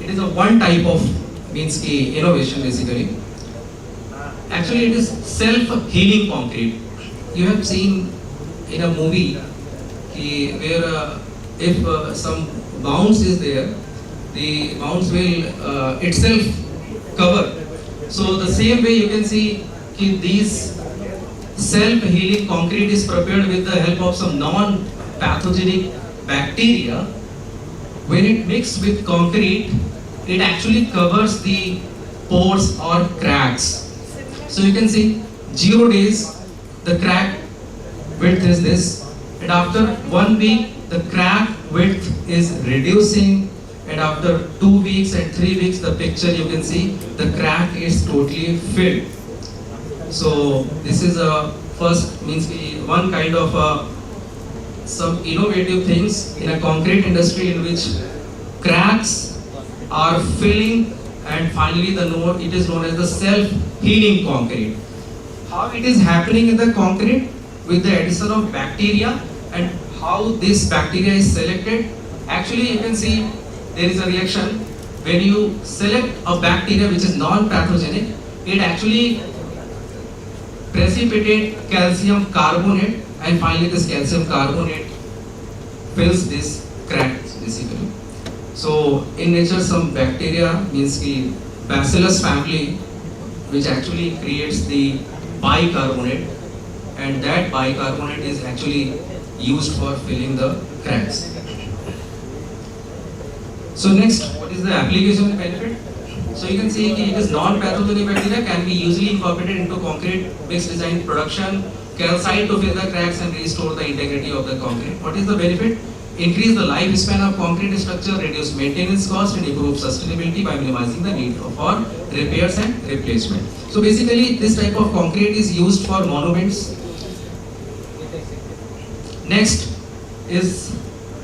It is a one type of means innovation basically. Actually, it is self-healing concrete. You have seen in a movie where if some bounce is there, the bounce will itself cover. So the same way you can see these self-healing concrete is prepared with the help of some non-pathogenic bacteria. When it mixes with concrete, it actually covers the pores or cracks. So you can see 0 days, the crack width is this, and after 1 week, the crack width is reducing, and after 2 weeks and 3 weeks, the picture you can see the crack is totally filled. So this is a first means one kind of some innovative things in a concrete industry in which cracks are filling, and finally it is known as the self-healing concrete. How it is happening in the concrete with the addition of bacteria, and how this bacteria is selected. Actually, you can see there is a reaction when you select a bacteria which is non-pathogenic. It actually precipitate calcium carbonate, and finally this calcium carbonate fills this cracks basically. So in nature, some bacteria means the Bacillus family, which actually creates the bicarbonate, and that bicarbonate is actually used for filling the cracks. So next, what is the application benefit? So you can see it is non-pathogenic bacteria can be easily incorporated into concrete mix design production, calcite to fill the cracks and restore the integrity of the concrete. What is the benefit? Increase the lifespan of concrete structure, reduce maintenance cost, and improve sustainability by minimizing the need for repairs and replacement. So basically, this type of concrete is used for monuments. Next is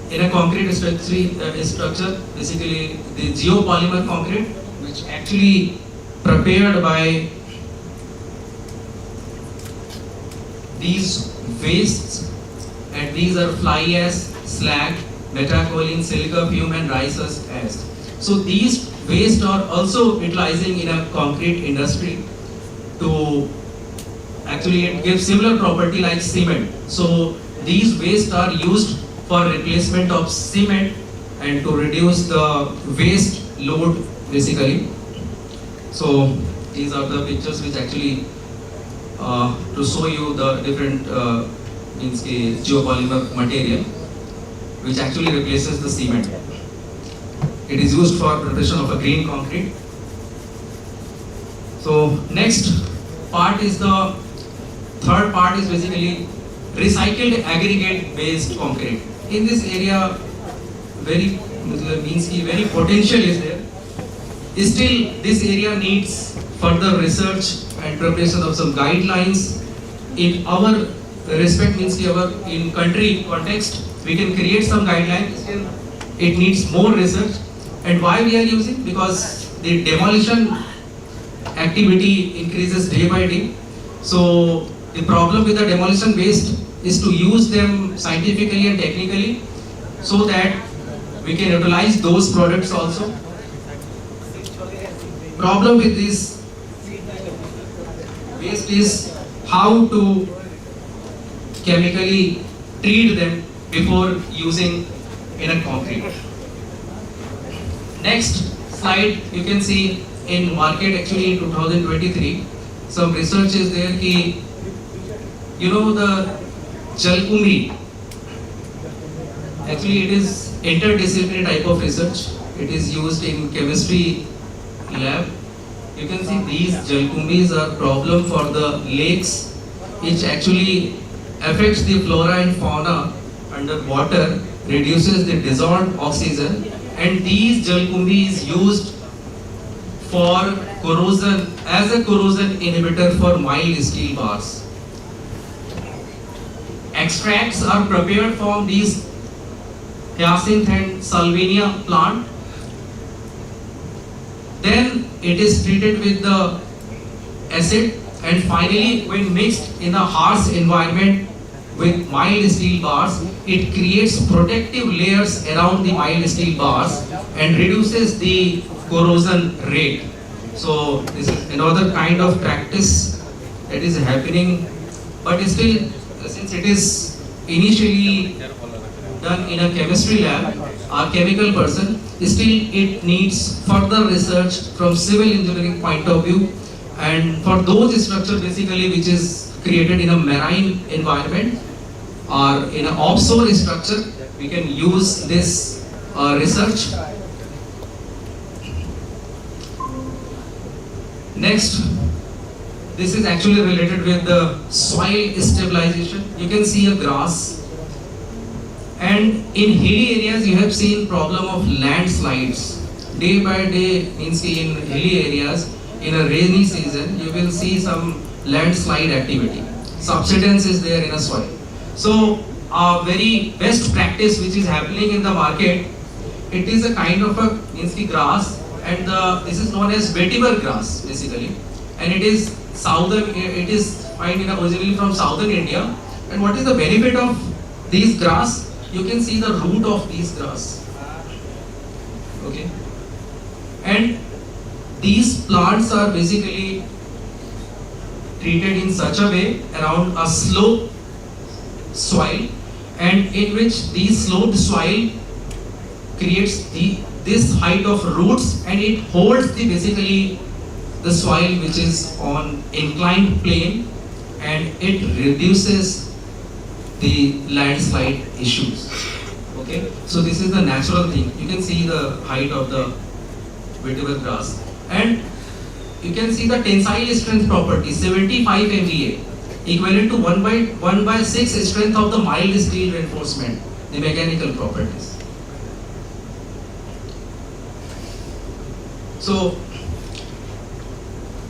in a concrete structure, basically the geopolymer concrete, which actually prepared by these wastes, and these are fly ash, slag, metacholine, silica fume, and rice ash. So these waste are also utilizing in a concrete industry to actually it gives similar property like cement. So these waste are used for replacement of cement and to reduce the waste load basically. So these are the pictures which actually to show you the different means geopolymer material which actually replaces the cement. It is used for preparation of a green concrete. So next part is the third part is basically recycled aggregate based concrete. In this area, very potential is there. Still, this area needs further research and preparation of some guidelines. In our respect means in country context, we can create some guidelines. Still, it needs more research. And why we are using? Because the demolition activity increases day by day. So the problem with the demolition waste is to use them scientifically and technically so that we can utilize those products also. Problem with this waste is how to chemically treat them before using in a concrete. Next slide, you can see in market actually in 2023, some research is there ki, you know the Jalkumri, actually it is interdisciplinary type of research. It is used in chemistry lab. You can see these Jalkumbis are problem for the lakes, which actually affects the flora and fauna underwater, reduces the dissolved oxygen, and these Jalkumbi is used for corrosion as a corrosion inhibitor for mild steel bars. Extracts are prepared from these hyacinth and salvinia plant. Then it is treated with the acid, and finally when mixed in a harsh environment with mild steel bars, it creates protective layers around the mild steel bars and reduces the corrosion rate. So this is another kind of practice that is happening, but still, since it is initially done in a chemistry lab, a chemical person, still it needs further research from civil engineering point of view, and for those structure basically which is created in a marine environment or in an offshore structure, we can use this research. Next, this is actually related with the soil stabilization. You can see a grass, and in hilly areas you have seen problem of landslides. Day by day, means in hilly areas, in a rainy season, you will see some landslide activity. Subsidence is there in a soil. So, a very best practice which is happening in the market, it is a kind of a means the grass, and this is known as vetiver grass basically, and it is southern. It is found originally from southern India. And what is the benefit of these grass? You can see the root of these grass. Okay, and these plants are basically treated in such a way around a slope soil, and in which these sloped soil creates this height of roots, and it holds basically the soil which is on inclined plane, and it reduces the landslide issues. Okay, so this is the natural thing. You can see the height of the vetiver grass, and you can see the tensile strength property 75 MVA, equivalent to 1/6 strength of the mild steel reinforcement, the mechanical properties. So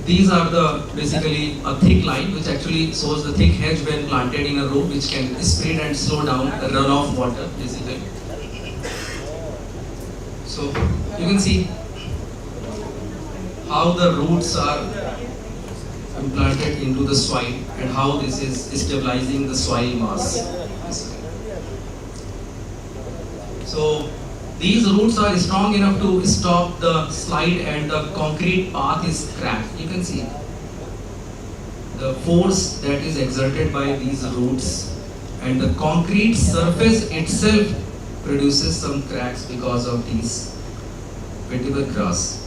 these are the basically a thick line which actually shows the thick hedge when planted in a row, which can spread and slow down the runoff water basically. So you can see how the roots are implanted into the soil and how this is stabilizing the soil mass basically. So these roots are strong enough to stop the slide, and the concrete path is cracked. You can see the force that is exerted by these roots, and the concrete surface itself produces some cracks because of these vetiver grass.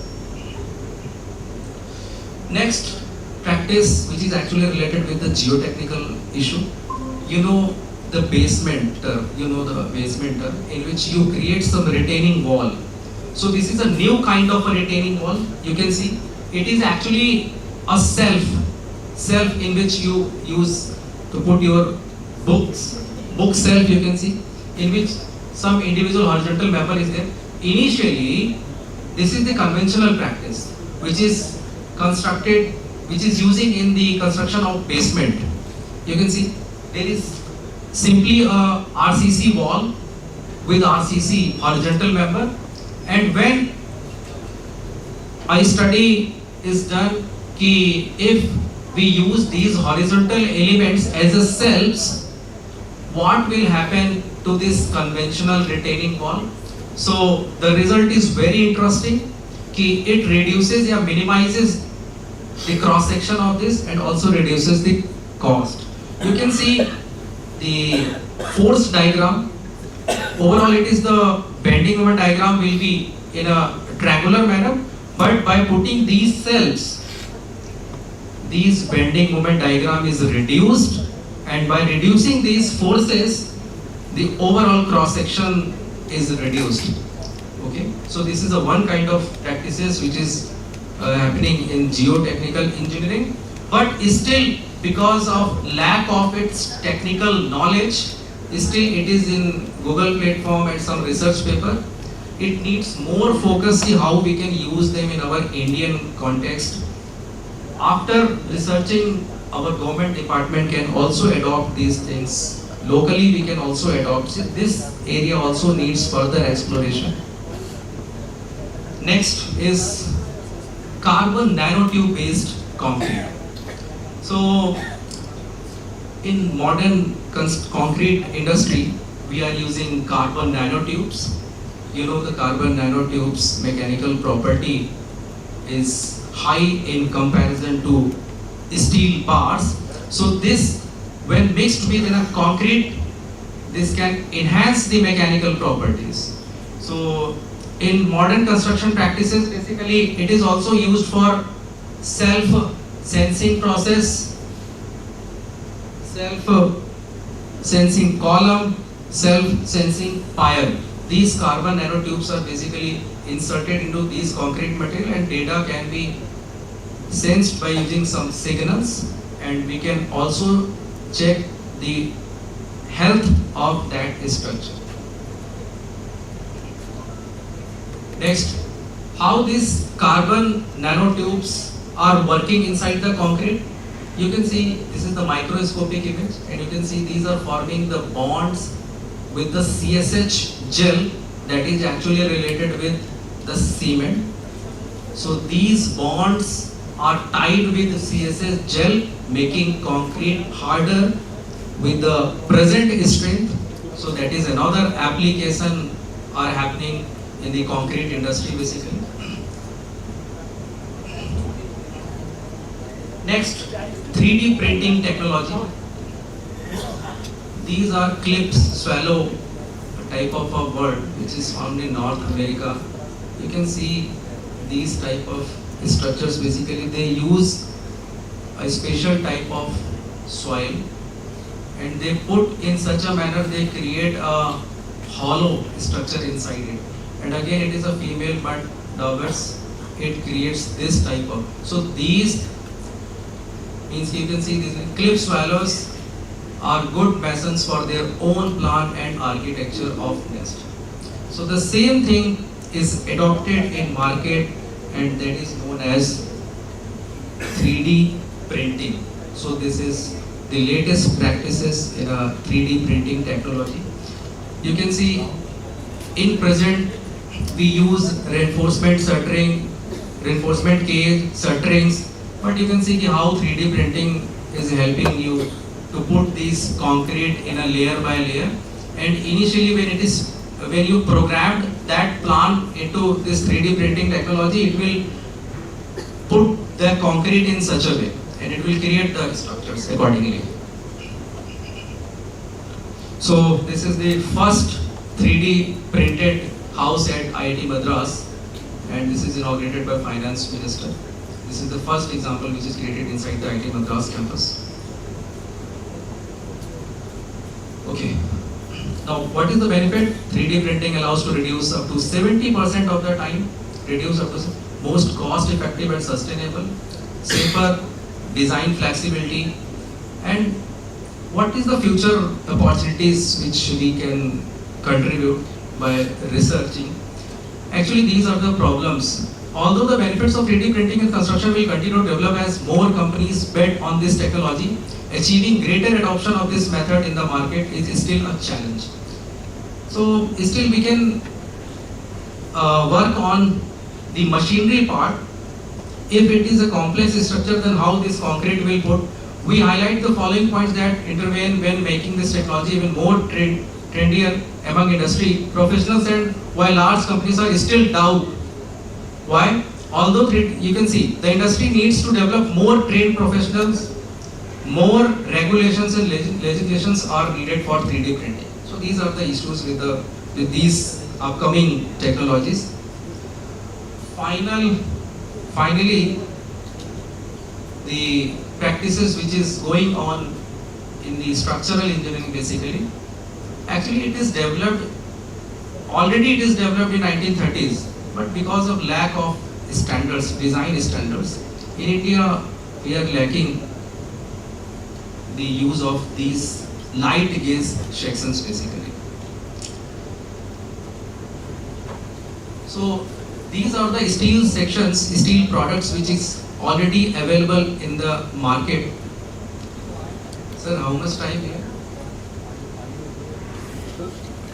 Next practice, which is actually related with the geotechnical issue, you know the basement, in which you create some retaining wall. So this is a new kind of a retaining wall. You can see it is actually a self in which you use to put your book shelf. You can see in which some individual horizontal member is there. Initially, this is the conventional practice which is constructed, which is using in the construction of basement. You can see there is simply a RCC wall with RCC horizontal member, and when a study is done कि if we use these horizontal elements as a shelves, what will happen to this conventional retaining wall? So the result is very interesting कि it reduces or minimizes the cross section of this and also reduces the cost. You can see the force diagram. Overall it is the bending moment diagram will be in a triangular manner, but by putting these cells, these bending moment diagram is reduced, and by reducing these forces, the overall cross section is reduced. Okay, so this is a one kind of practices which is happening in geotechnical engineering, but still because of lack of its technical knowledge, still it is in Google platform and some research paper. It needs more focus see how we can use them in our Indian context. After researching, our government department can also adopt these things. Locally we can also adopt. So this area also needs further exploration. Next is carbon nanotube based concrete. So in modern concrete industry, we are using carbon nanotubes. You know the carbon nanotubes mechanical property is high in comparison to steel bars. So this, when mixed with a concrete, this can enhance the mechanical properties. So in modern construction practices, basically it is also used for self-sensing process, self-sensing column, self-sensing pier. These carbon nanotubes are basically inserted into these concrete material, and data can be sensed by using some signals, and we can also check the health of that structure. Next, how these carbon nanotubes are working inside the concrete. You can see this is the microscopic image, and you can see these are forming the bonds with the CSH gel that is actually related with the cement. So these bonds are tied with CSH gel, making concrete harder with the present strength. So that is another application are happening in the concrete industry basically. Next, 3D printing technology. These are clipped swallow, a type of a bird which is found in North America. You can see these type of structures. Basically they use a special type of soil, and they put in such a manner they create a hollow structure inside it. And again it is a female but diverse, it creates this type of. So these means you can see these cliff swallows are good masons for their own plan and architecture of nest. So the same thing is adopted in market, and that is known as 3D printing. So this is the latest practices in a 3D printing technology. You can see in present we use reinforcement shuttering, reinforcement cage, shutterings, but you can see how 3D printing is helping you to put these concrete in a layer by layer. And initially when you programmed that plan into this 3D printing technology, it will put the concrete in such a way, and it will create the structures accordingly. So this is the first 3D printed house at IIT Madras, and this is inaugurated by Finance Minister. This is the first example which is created inside the IIT Madras campus. Okay. Now, what is the benefit? 3D printing allows to reduce up to 70% of the time, reduce up to most cost effective and sustainable, safer design flexibility, and what is the future opportunities which we can contribute by researching? Actually, these are the problems. Although the benefits of 3D printing in construction will continue to develop as more companies bet on this technology, achieving greater adoption of this method in the market is still a challenge. So still we can work on the machinery part. If it is a complex structure, then how this concrete will put. We highlight the following points that intervene when making this technology even more trendier among industry professionals, and while large companies are still doubt. Why? Although you can see the industry needs to develop more trained professionals, more regulations and legislations are needed for 3D printing. So these are the issues with these upcoming technologies. Finally, the practices which is going on in the structural engineering basically. Actually, it is developed. Already, it is developed in 1930s. But because of lack of standards, design standards, in India we are lacking the use of these light gauge sections basically. So these are the steel sections, steel products which is already available in the market. Sir, how much time here?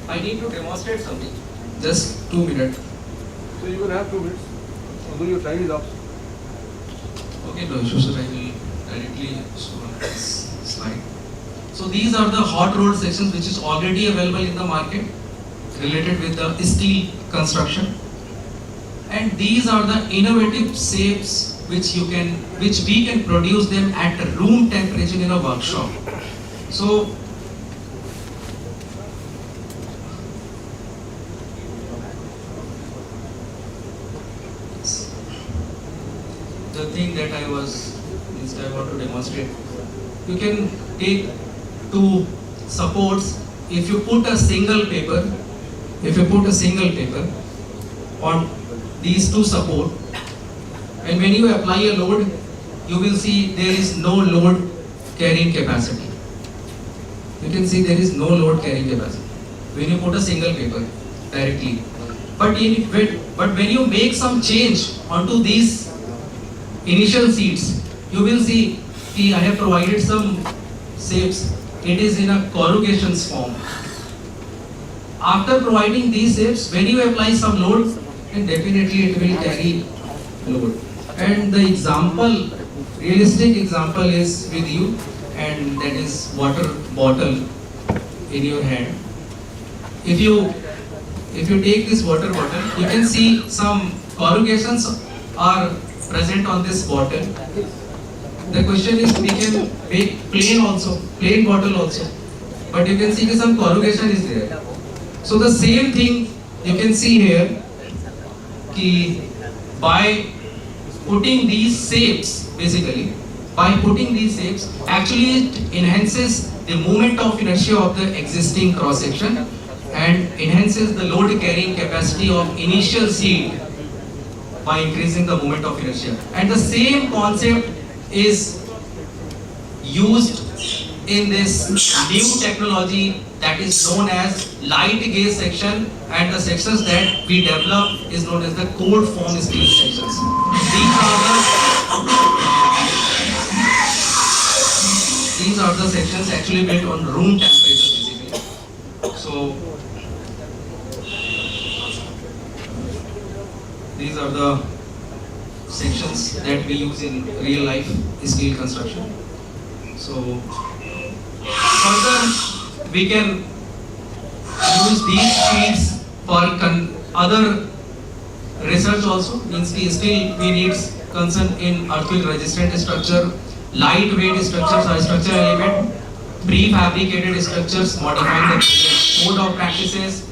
I need to demonstrate something. Just 2 minutes. So you will have 2 minutes, although your time is up. Okay, no issue, sir. I will directly show on this slide. So these are the hot rolled sections which is already available in the market related with the steel construction. And these are the innovative shapes which we can produce them at room temperature in a workshop. So the thing that I want to demonstrate, you can take two supports. If you put a single paper on these two support, and when you apply a load, you will see there is no load carrying capacity. You can see there is no load carrying capacity when you put a single paper directly. But when you make some change onto these initial seats, you will see I have provided some shapes. It is in a corrugations form. After providing these shapes, when you apply some load, then definitely it will carry load. And the example, realistic example is with you, and that is water bottle in your hand. If you take this water bottle, you can see some corrugations are present on this bottle. The question is, we can make plain bottle also, but you can see that some corrugation is there. So the same thing you can see here, by putting these shapes, actually it enhances the moment of inertia of the existing cross section and enhances the load carrying capacity of initial seat by increasing the moment of inertia. And the same concept is used in this new technology that is known as light gauge section, and the sections that we develop is known as the cold form steel sections. These are the sections actually built on room temperature basically. So these are the sections that we use in real life steel construction. So further we can use these sheets for other research also. Means still we need concern in earthquake resistant structure, lightweight structures or structural element, prefabricated structures, modifying the code of practices.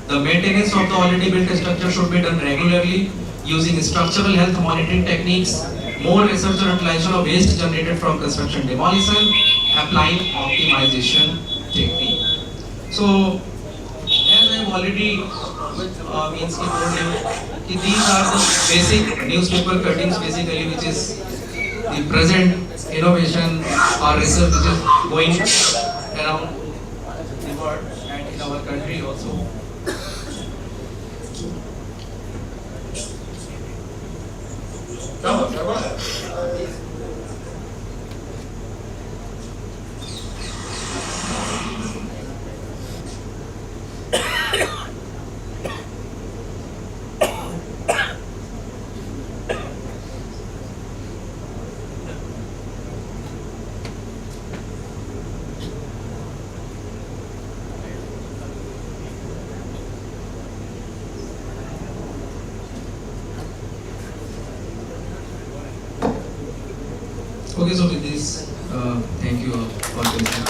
The maintenance of the already built structure should be done regularly using structural health monitoring techniques, more research on utilization of waste generated from construction demolition, applying optimization technique. So, as I have already told you, these are the basic newspaper cuttings basically, which is the present innovation or research which is going around the world and in our country also. Okay, so with this, thank you for listening.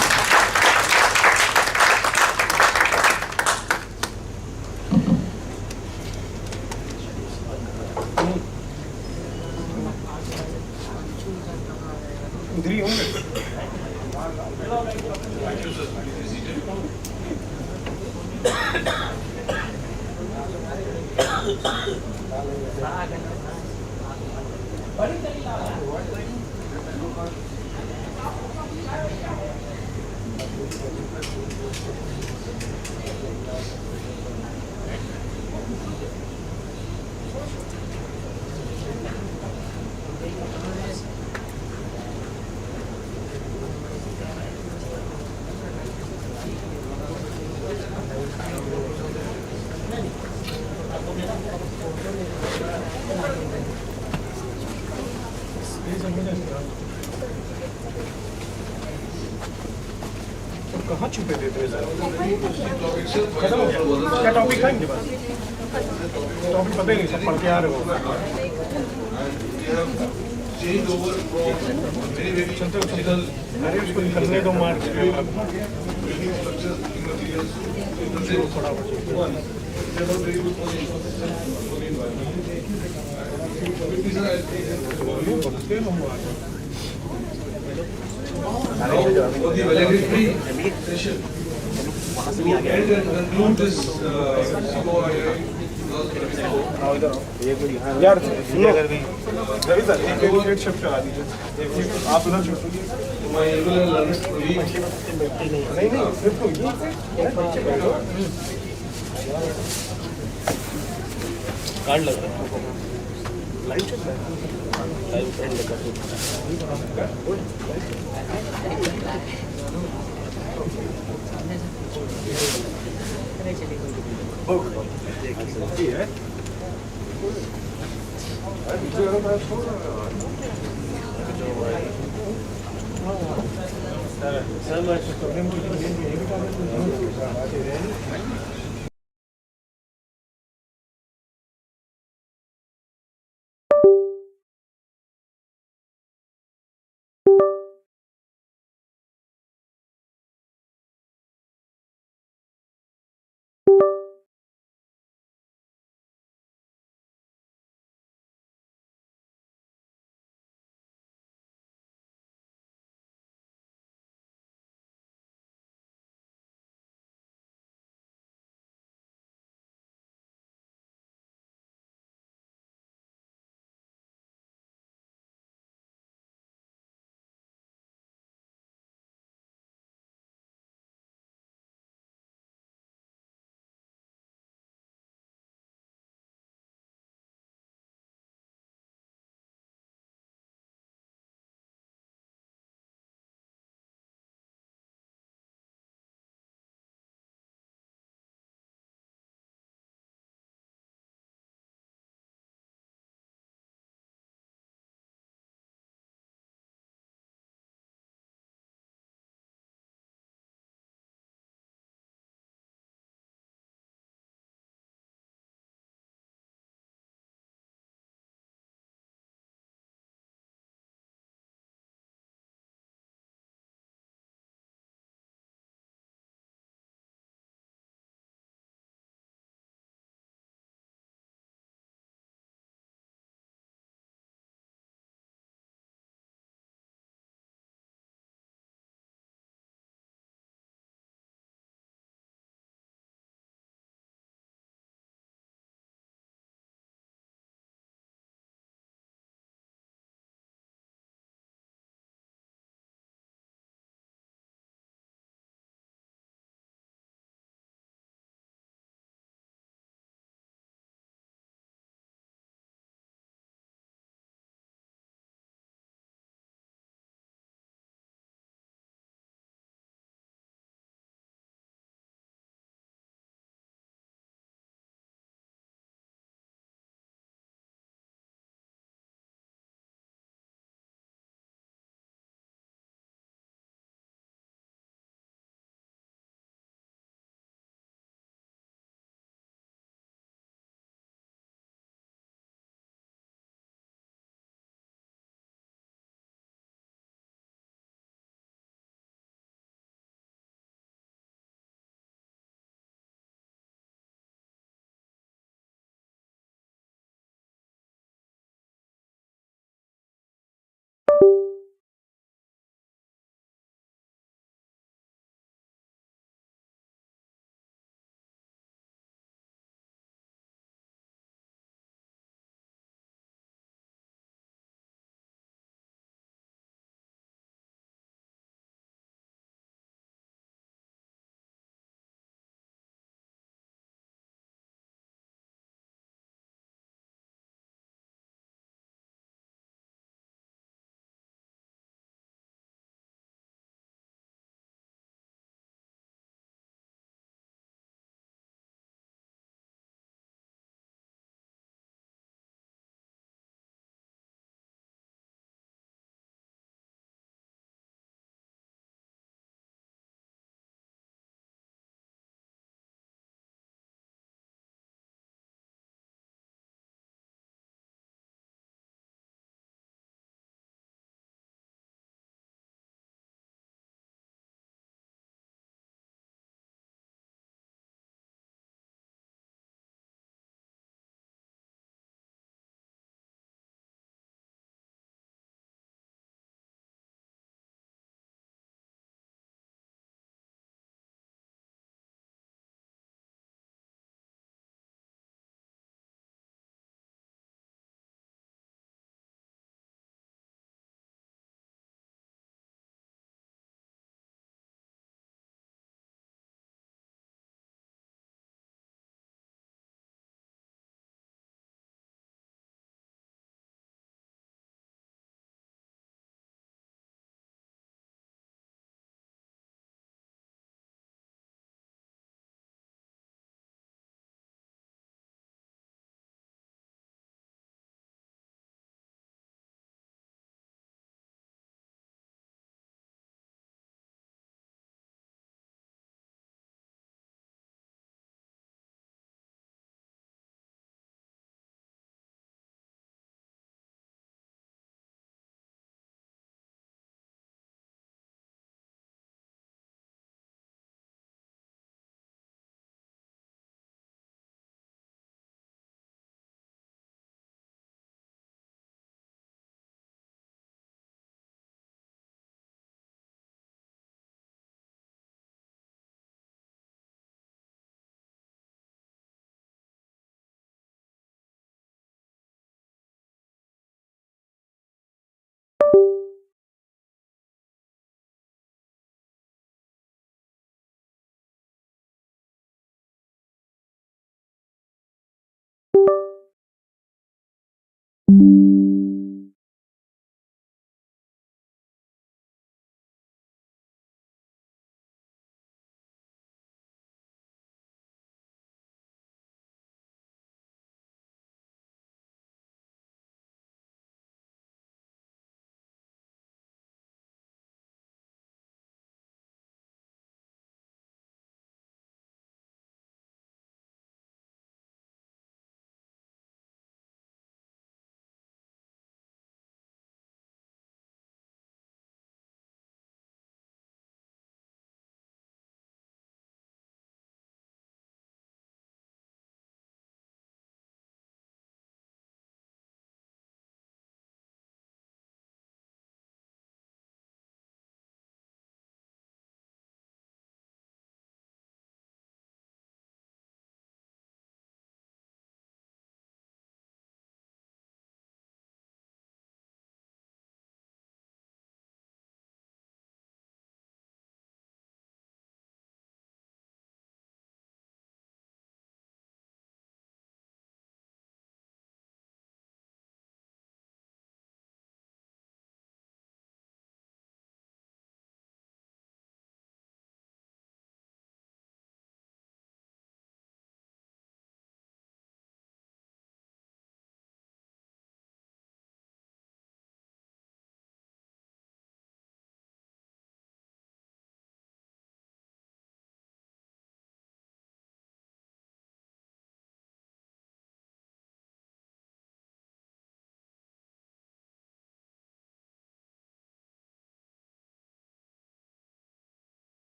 कहाँ छुपे थे इतने सारे? Topic sir, खत्म हो गया? क्या topic था इनके पास? टॉपिक पता ही नहीं, सब पढ़ के आ रहे हो। and we have changed over from very technical अरे उसको निकलने दो मार्च के बाद। building structures, building materials. They are not very good for the ecosystem, for the environment. And these are now for the valedictory session. To end and conclude this COI यार सुनो, Ravi sir एक shift करा दीजिए, आप उधर shift होइए। my able and learned colleagues. नहीं shift होइए, कार्ड लग रहा है, लाइव चल रहा है, live and sir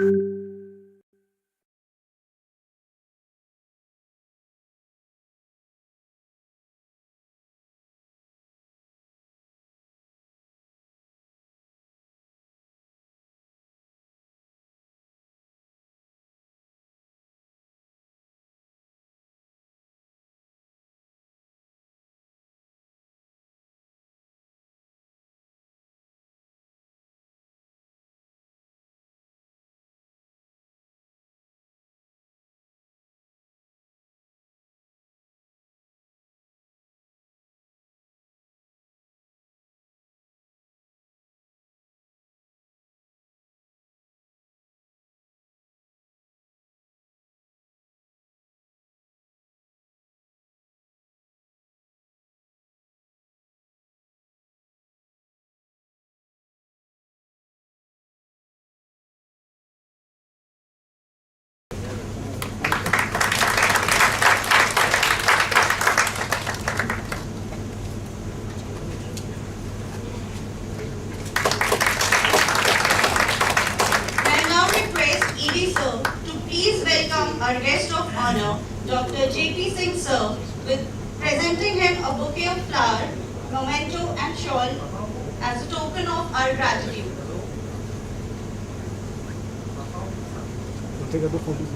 I now request ED sir to please welcome our guest of honor, Dr. J.P. Singh sir, with presenting him a bouquet of flower, memento and shawl as a token of our gratitude. Take other photos.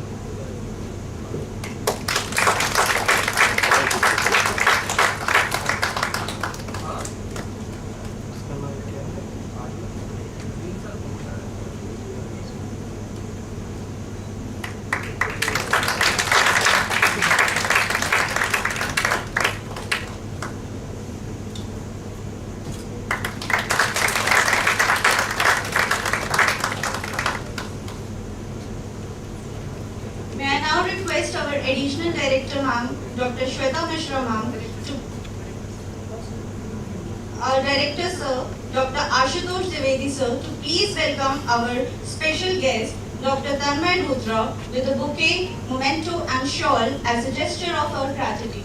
May I now request our additional director ma'am, Dr. Shweta Mishra ma'am, to our director sir, Dr. Ashutosh Dwivedi sir, to please welcome our special guest, Dr. Tanmay Rudra, with a bouquet, memento and shawl as a gesture of our gratitude.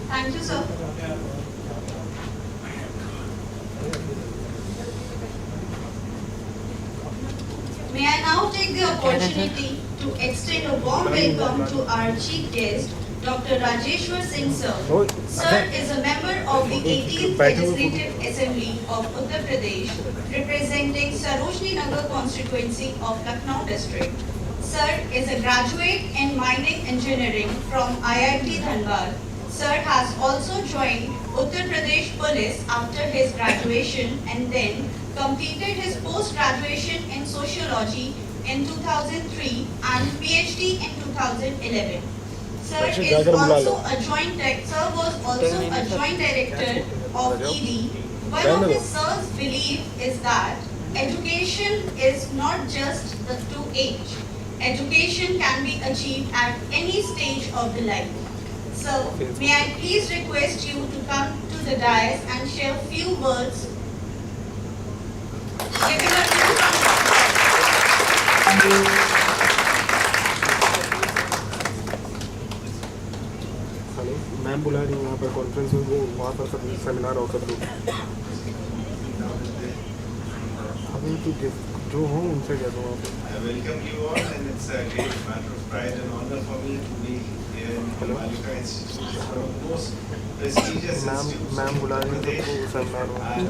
Thank you, sir. May I now take the opportunity to extend a warm welcome to our chief guest, Dr. Rajeshwar Singh sir. Sir is a member of the 18th Legislative Assembly of Uttar Pradesh, representing Sarojini Nagar constituency of Lucknow district. Sir is a graduate in mining engineering from IIT Dhanbad. Sir has also joined Uttar Pradesh Police after his graduation and then completed his post-graduation in sociology in 2003 and PhD in 2011. Sir was also a joint director of ED. One of his sir's belief is that education is not just to age. Education can be achieved at any stage of the life. So, may I please request you to come to the dais and share a few words. Giving a hello ma'am बुला रही हूँ यहाँ पर conference में, वो वहाँ पर सब सेमिनार और सब लोग अभी तो जो हो उनसे कह दो वहाँ पर. I welcome you all, and it's a great matter of pride and honor for me to be here in Ambalika Institute, one of the most prestigious institutes ma'am in बुला Uttar रही हूँ तो सेमिनार हो. and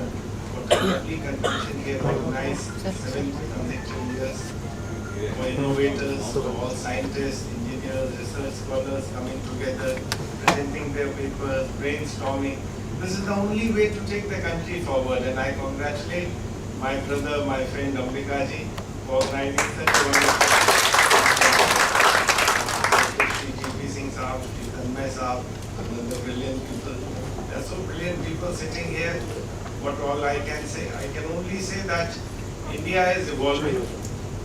for the lovely convention here, organized 7 consecutive years for innovators, for all scientists, engineers, research scholars coming together, presenting their papers, brainstorming. This is the only way to take the country forward, and I congratulate my brother, my friend Ambalika ji for organizing such a wonderful J.P. Singh Saab, Tanmay Saab, and the brilliant people. There are so brilliant people sitting here. what all I can say. I can only say that India is evolving,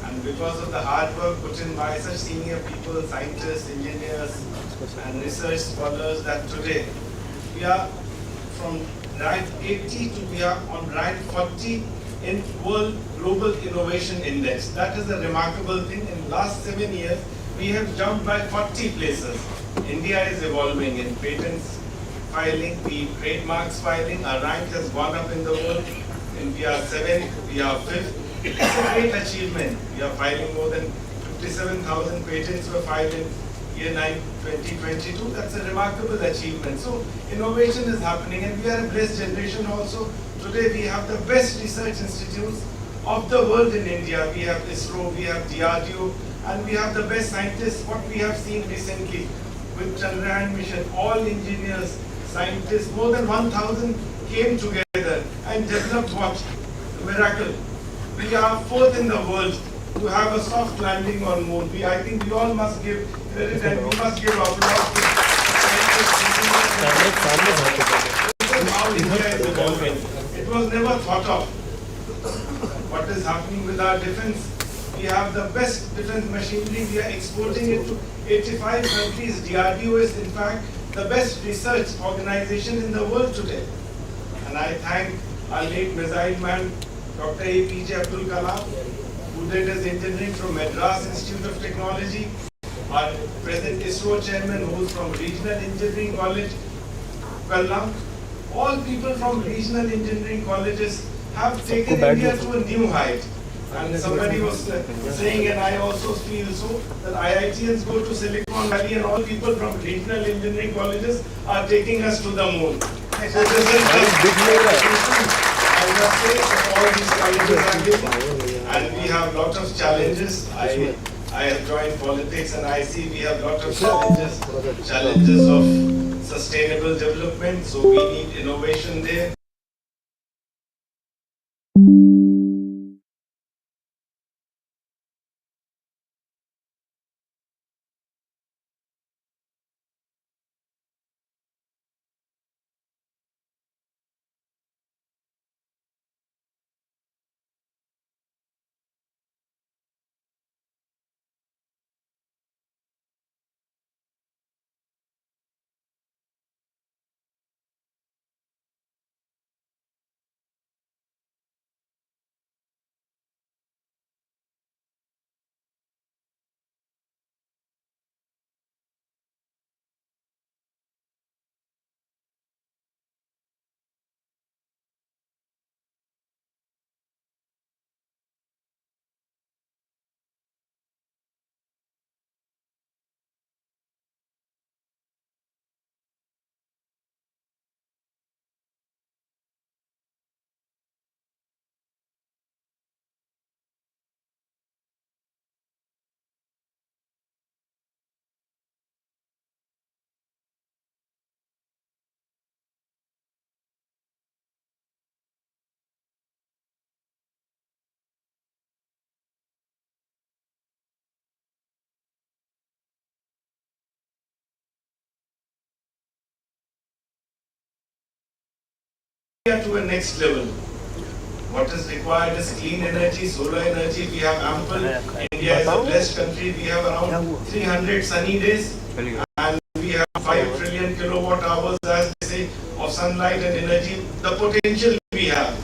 and because of the hard work put in by such senior people, scientists, engineers, and research scholars, that today we are from rank 80 to we are on rank 40 in World Global Innovation Index. That is a remarkable thing. In last 7 years, we have jumped by 40 places. India is evolving in patents filing, the trademarks filing. Our rank has gone up in the world. And we are 7th, we are 5th. It's a great achievement. We are filing more than 57,000 patents were filed in year 2022. That's a remarkable achievement. So innovation is happening, and we are a blessed generation also. Today we have the best research institutes of the world in India. We have ISRO, we have DRDO, and we have the best scientists. What we have seen recently with Chandrayaan mission, all engineers, scientists, more than 1,000 came together and developed what? The miracle. We are 4th in the world to have a soft landing on moon. I think we all must give credit, and we must give applause to scientists. This is how India is evolving. It was never thought of. What is happening with our defense? We have the best defense machinery. We are exporting it to 85 countries. DRDO is in fact the best research organization in the world today. And I thank our late missile man, Dr. APJ Abdul Kalam, who did his engineering from Madras Institute of Technology, our present ISRO chairman, who is from Regional Engineering College, Kallam. All people from regional engineering colleges have taken India to a new height. And somebody was saying, and I also feel so, that IITians go to Silicon Valley, and all people from regional engineering colleges are taking us to the moon. So this is I must say that all these colleges are giving, and we have lot of challenges. I have joined politics, and I see we have lot of challenges of sustainable development. So we need innovation there. To a next level. What is required is clean energy, solar energy. We have ample. India is a blessed country. We have around 300 sunny days, and we have 5 trillion kilowatt hours, as they say, of sunlight and energy. The potential we have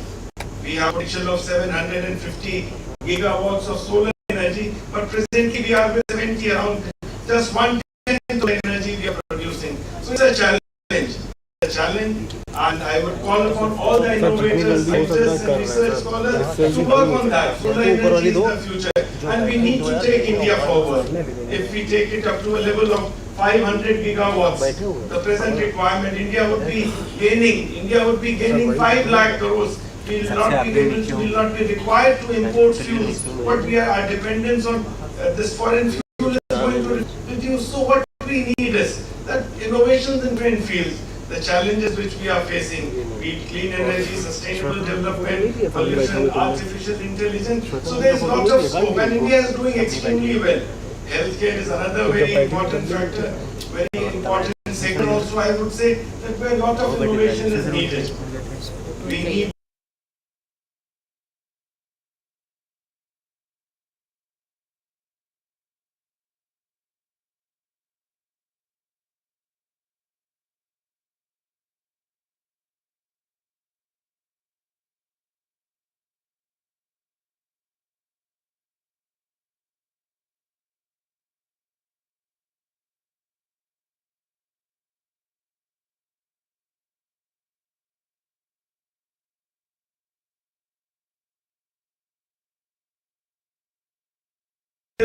potential of 750 gigawatts of solar energy, but presently we are with 70, around just 1/10 of the energy we are producing. So it's a challenge, and I would call upon all the innovators, scientists, and research scholars to work on that. Solar energy is the future, and we need to take India forward. If we take it up to a level of 500 gigawatts, the present requirement, India would be gaining 5 lakh crores. We will not be required to import fuels. What our dependence on this foreign fuel is going to reduce. So what we need is that innovations in different fields. The challenges which we are facing, be it clean energy, sustainable development, pollution, artificial intelligence. So there is a lot of scope, and India is doing extremely well. Healthcare is another very important factor, very important sector also. I would say that where a lot of innovation is needed. We need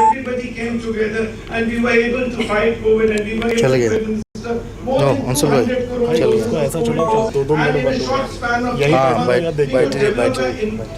everybody came together and we were able to fight COVID and we were able चल to गया। administer more No, than Anshul भाई, 200 crore चल doses गया। of ऐसा COVID चलो, vaccine. दो minute And in a बंद short हो span of यही हाँ, months, बैठ- we could बैठ रही, develop बैठ रही। an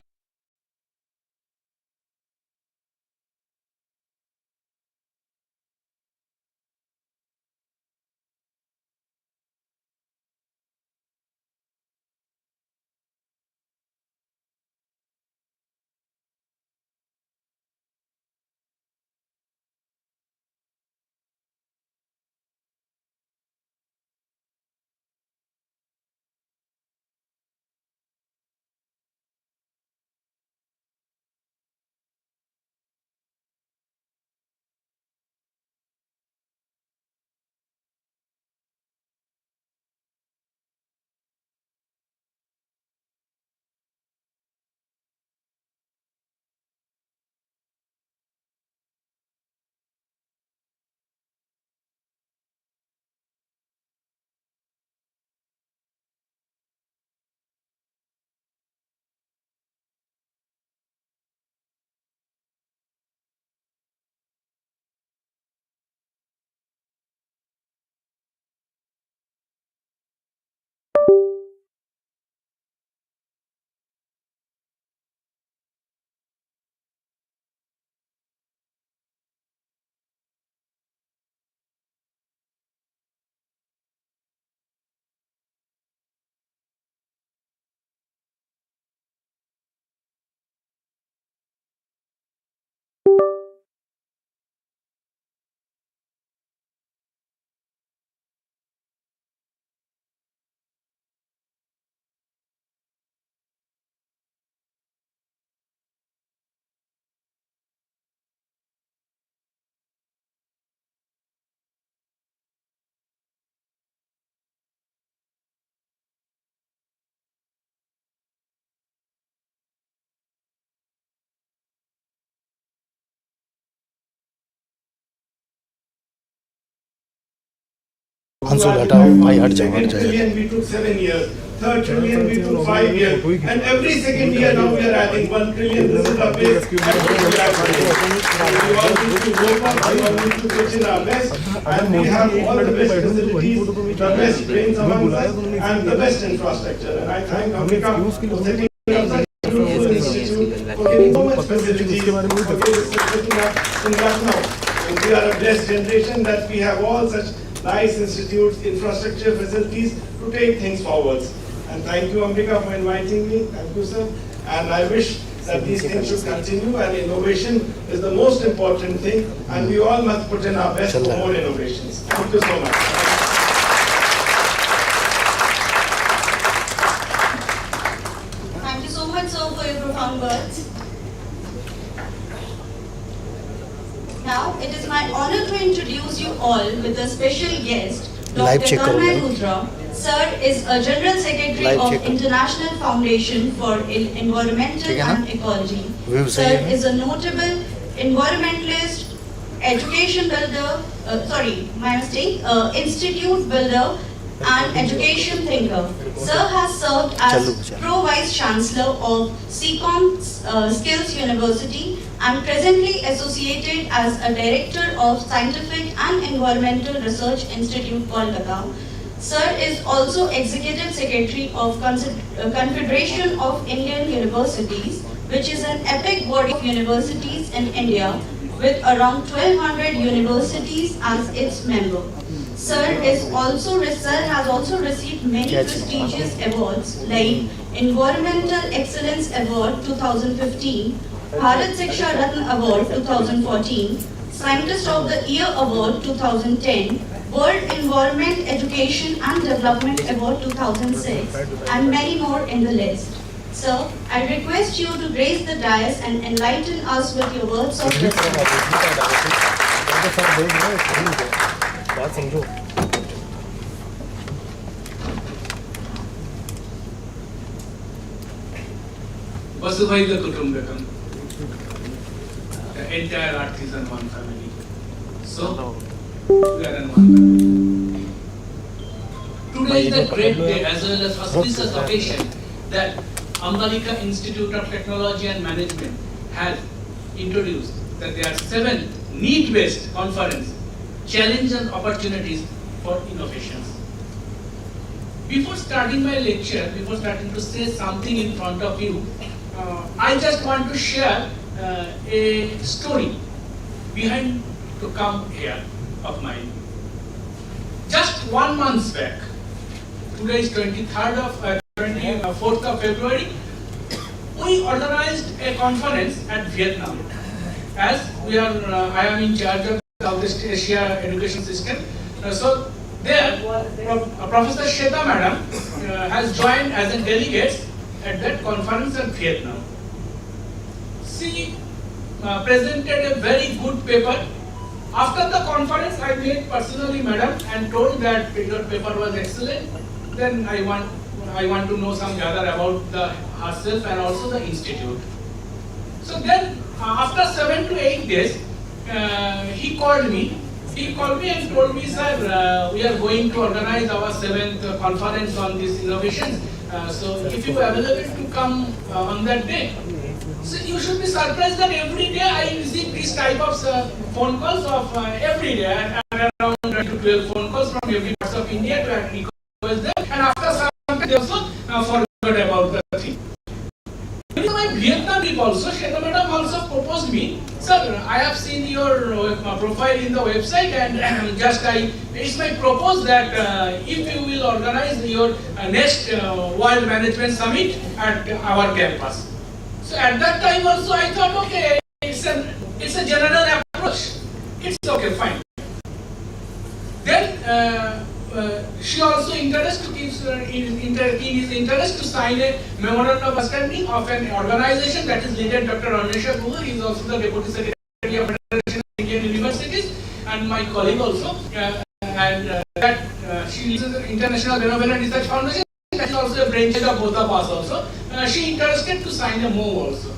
अंशुल हटाओ भाई, हट जाओ, हट Second जाओ। trillion we took 7 years. Third trillion we took 5 years. And every second year now we are adding 1 trillion. This is the pace at which we are going. We all need to work on, we all need to pitch in our best. And we have all the best facilities, the best brains among us, and the best infrastructure. And I thank Ambalika for setting up such a beautiful institute, for giving so much facilities, for setting up in Lucknow. And we are a blessed generation that we have all such nice institutes, infrastructure, facilities to take things forwards. And thank you, Ambalika, for inviting me. Thank you, sir. And I wish that these things should continue, and innovation is the most important thing, and we all must put in our best for more innovations. Thank you so much. Thank you so much, sir, for your profound words. Now, it is my honor to introduce you all with a special guest, Live Dr. check करो, Tanmay live. Mudra. Sir is a General Secretary Live of check करो। International Foundation for Environmental ठीक है ना? and Ecology. View Sir सही है? is a notable environmentalist, education builder, institute builder and education thinker. Sir has served as चलो, चलो। Pro Vice Chancellor of CCOM Skills University and presently associated as a Director of Scientific and Environmental Research Institute, Kolkata. Sir is also Executive Secretary of Confederation of Indian Universities, which is an epic body of universities in India with around 1200 universities as its member. Sir has also received many prestigious awards like Environmental Excellence Award 2015, Bharat Shiksha Ratna Award 2014, Scientist of the Year Award 2010, World Environment Education and Development Award 2006, and many more in the list. Sir, I request you to grace the dais and enlighten us with your words of wisdom. बात समझो Vasudhaiva Kutumbakam, the entire artisan one family. So, we are in one family. Today is a great day as well as auspicious occasion that Ambalika Institute of Technology and Management has introduced that there are 7 need-based conference, challenge and opportunities for innovations. Before starting my lecture, before starting to say something in front of you, I just want to share a story behind to come here of mine. Just 1 month back, today is 24th of February, we organized a conference at Vietnam. As we are, I am in charge of Southeast Asia education system. So there, Professor Sheta Madam has joined as a delegate at that conference in Vietnam. She presented a very good paper. After the conference, I met personally Madam and told that your paper was excellent. Then I want to know some gather about herself and also the institute. So then, after 7 to 8 days, he called me. He called me and told me, sir, we are going to organize our 7th conference on this innovation. So if you are available to come on that day, so you should be surprised that every day I receive this type of phone calls of every day, and around 10 to 12 phone calls from every part of India to request them. And after some time, they also forgot about the thing. In my Vietnam trip also, Sheta Madam also proposed me, sir, I have seen your profile in the website, and it's my propose that if you will organize your next World Management Summit at our campus. So at that time also I thought, okay, it's a general approach. It's okay, fine. Then she also interest to sign a memorandum of understanding of an organization that is led Dr. Anisha Guha. He is also the Deputy Secretary of Federation of Indian Universities, and my colleague also. She leads the International Renovation Research Foundation. That is also a branch of both of us also. She interested to sign a MOU also.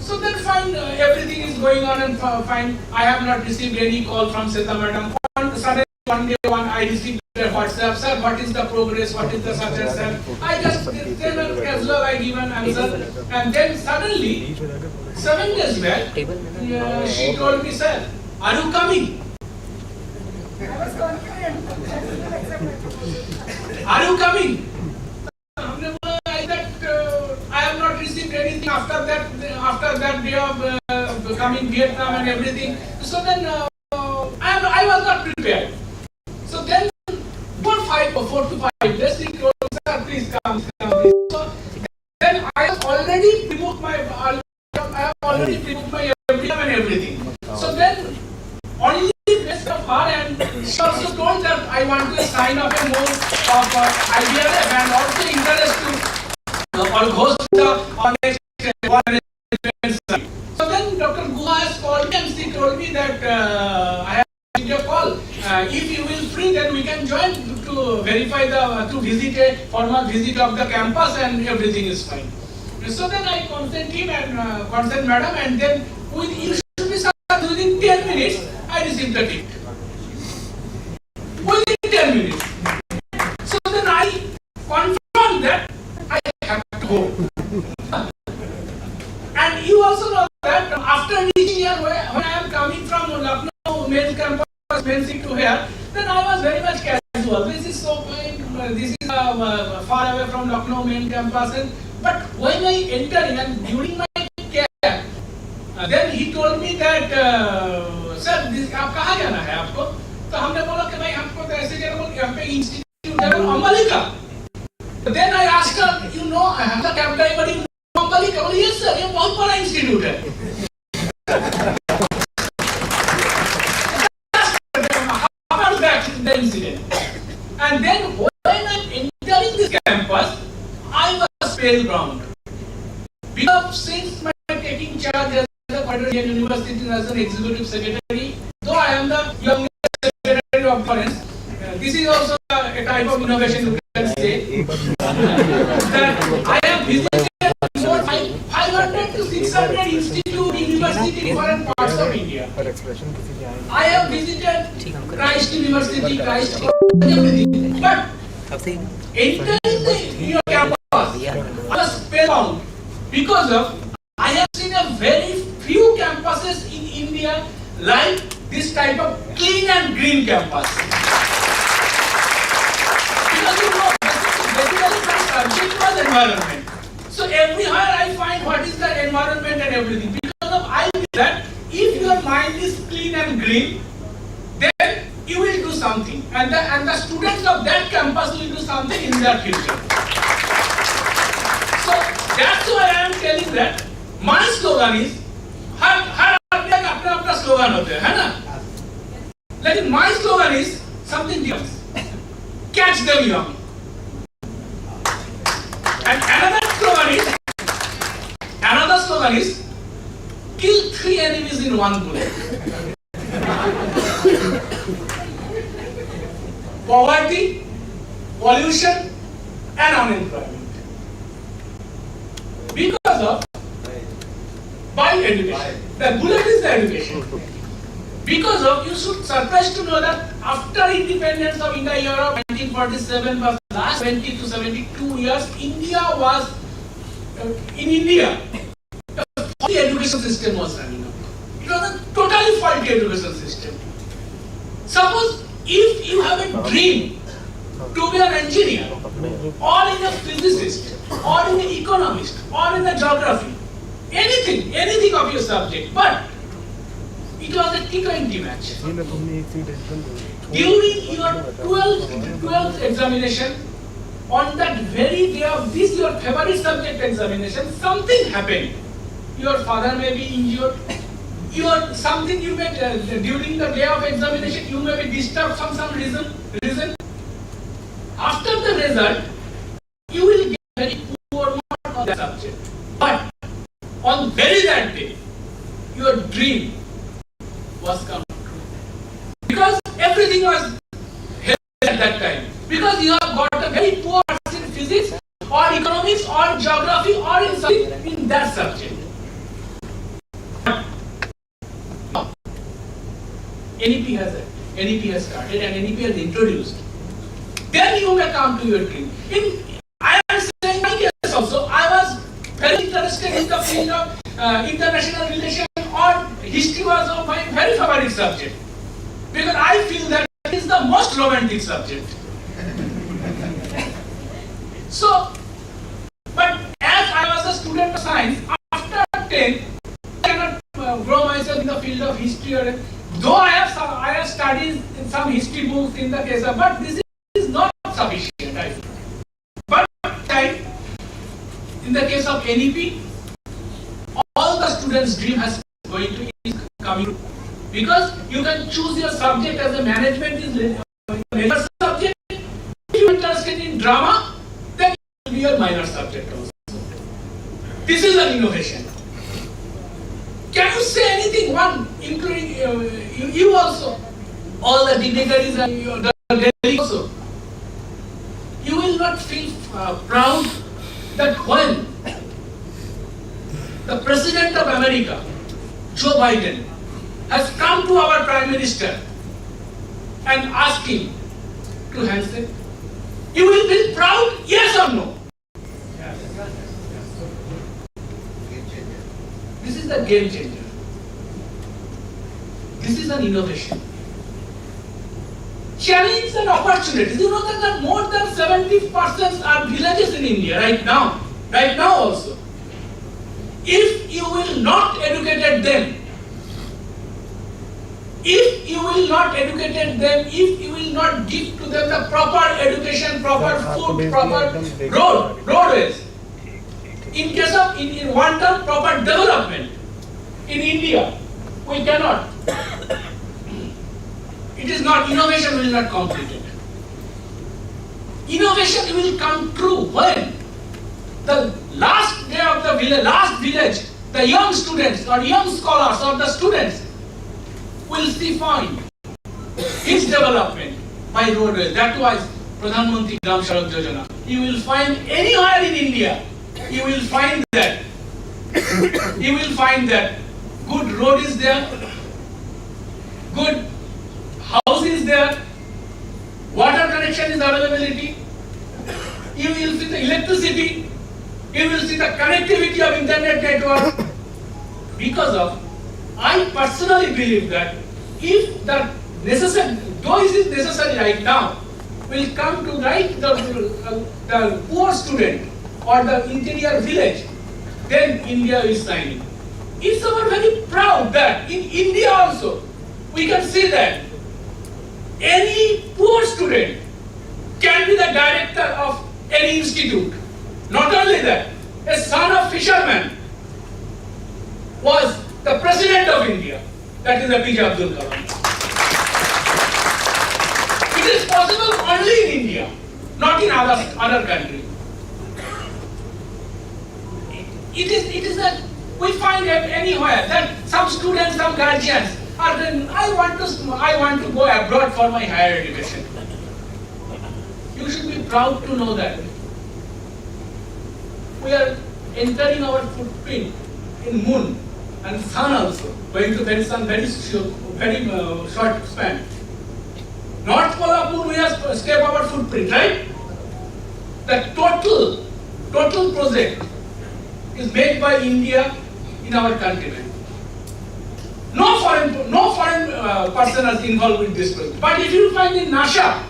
So then fine, everything is going on and fine. I have not received any call from Sheta Madam. Suddenly one day I received a WhatsApp, sir, what is the progress, what is the such and such. I just tell her as well, I give an answer. And then suddenly, 7 days back, she told me, sir, are you coming? Are you coming? I have not received anything after that day of coming Vietnam and everything. So then I was not prepared. So then for 4 to 5 days he told me, sir, please come, please. So then I have already removed my everything and everything. So then only based of her, and she also told that I want to sign up a more of IDLF and also interest to host the next one. So then Dr. Guha has called me and she told me that I have received a call. If you will free, then we can join to verify to visit a formal visit of the campus and everything is fine. So then I consent him and consent madam, and then you should be started within 10 minutes. I received the ticket. Within 10 minutes. So then I confirmed that I have to go. And you also know that after reaching here, when I am coming from Lucknow main campus, main city to here, then I was very much casual. This is so fine. This is far away from Lucknow main campus. But when I entered and during my care, then he told me that, sir, आप कहाँ जाना है आपको? तो हमने बोला कि भाई हमको तो ऐसे जाना बोल यहाँ पे इंस्टीट्यूट है Ambalika. Then I asked her, you know, the cab driver, you know Ambalika? बोली yes sir, ये बहुत बड़ा इंस्टीट्यूट है. How about that the incident? And then when I'm entering this campus, I was spellbound. Because since my taking charge as the Federal University as an executive secretary, though I am the youngest secretary of conference, this is also a type of innovation you can say. That I have visited more 500 to 600 institutes, universities in different parts of India. I have visited Christ University, Christ everything. But entering the campus, I was spellbound because of I have seen a very few campuses in type of clean and green campus. Because you know, basically my subject was environment. So everywhere I find what is the environment and everything. Because of I feel that if your mind is clean and green, then you will do something, and the students of that campus will do something in their future. So that's why I am telling that my slogan is हर आदमी का अपना अपना slogan होता है ना? लेकिन my slogan is something different. Catch them young. And another slogan is kill 3 enemies in one bullet. Poverty, pollution, and unemployment. Because of by education. The bullet is the education. Because of, you should surprised to know that after independence of India, year of 1947 was last 20 to 72 years, India was in India. The faulty education system was running up. It was a totally faulty education system. Suppose if you have a dream to be an engineer, or in a physicist, or in an economist, or in a geography, anything of your subject, but it was a T20 match. During your 12th examination, on that very day of this your favorite subject examination, something happened. Your father may be injured. Something you may during the day of examination you may be disturbed from some reason. After the result, you will get very poor mark on that subject. But on very that day, your dream was come true. Because everything was healthy at that time. Because you have got a very poor marks in physics or economics or geography or in something in that subject. NEP has started and NEP has introduced. Then you may come to your dream. I am saying my case also, I was very interested in the field of international relations or history was of my very favorite subject. Because I feel that it is the most romantic subject. So, but as I was a student of science, after 10, I cannot grow myself in the field of history. Though I have studied some history books in the case of, but this is not sufficient, I feel. But in the case of NEP, all the students' dream has going to is coming true. Because you can choose your subject as a management is major subject. If you are interested in drama, then it will be your minor subject also. This is an innovation. Can you say anything, one, including you also, all the dignitaries and the delegates also? You will not feel proud that when the President of America, Joe Biden, has come to our Prime Minister and asked him to handshake, you will feel proud, yes or no? This is the game changer. This is an innovation. Challenge and opportunities. You know that more than 70% are villages in India right now also. If you will not educate them, if you will not give to them the proper education, proper food, proper roadways, in case of in one term proper development, in India we cannot. It is not, innovation will not complete it. Innovation will come true when the last day of the village, the young students or young scholars or the students will see find his development by roadways. That was Pradhan Mantri Gram Sadak Yojana. You will find anywhere in India, you will find that good road is there, good house is there, water connection is availability, you will see the electricity, you will see the connectivity of internet network. Because of, I personally believe that if the necessary, though it is necessary right now, will come to the poor student or the interior village, then India is signing. It's our very proud that in India also, we can see that any poor student can be the director of any institute. Not only that, a son of fisherman was the president of India, that is APJ Abdul Kalam. It is possible only in India, not in other countries. It is that we find anywhere that some students, some guardians are saying, I want to go abroad for my higher education. You should be proud to know that we are entering our footprint in moon and sun also, going to very short span. North pole of moon we have step our footprint, right? The total project is made by India in our continent. No foreign person is involved with this project. But if you find in NASA,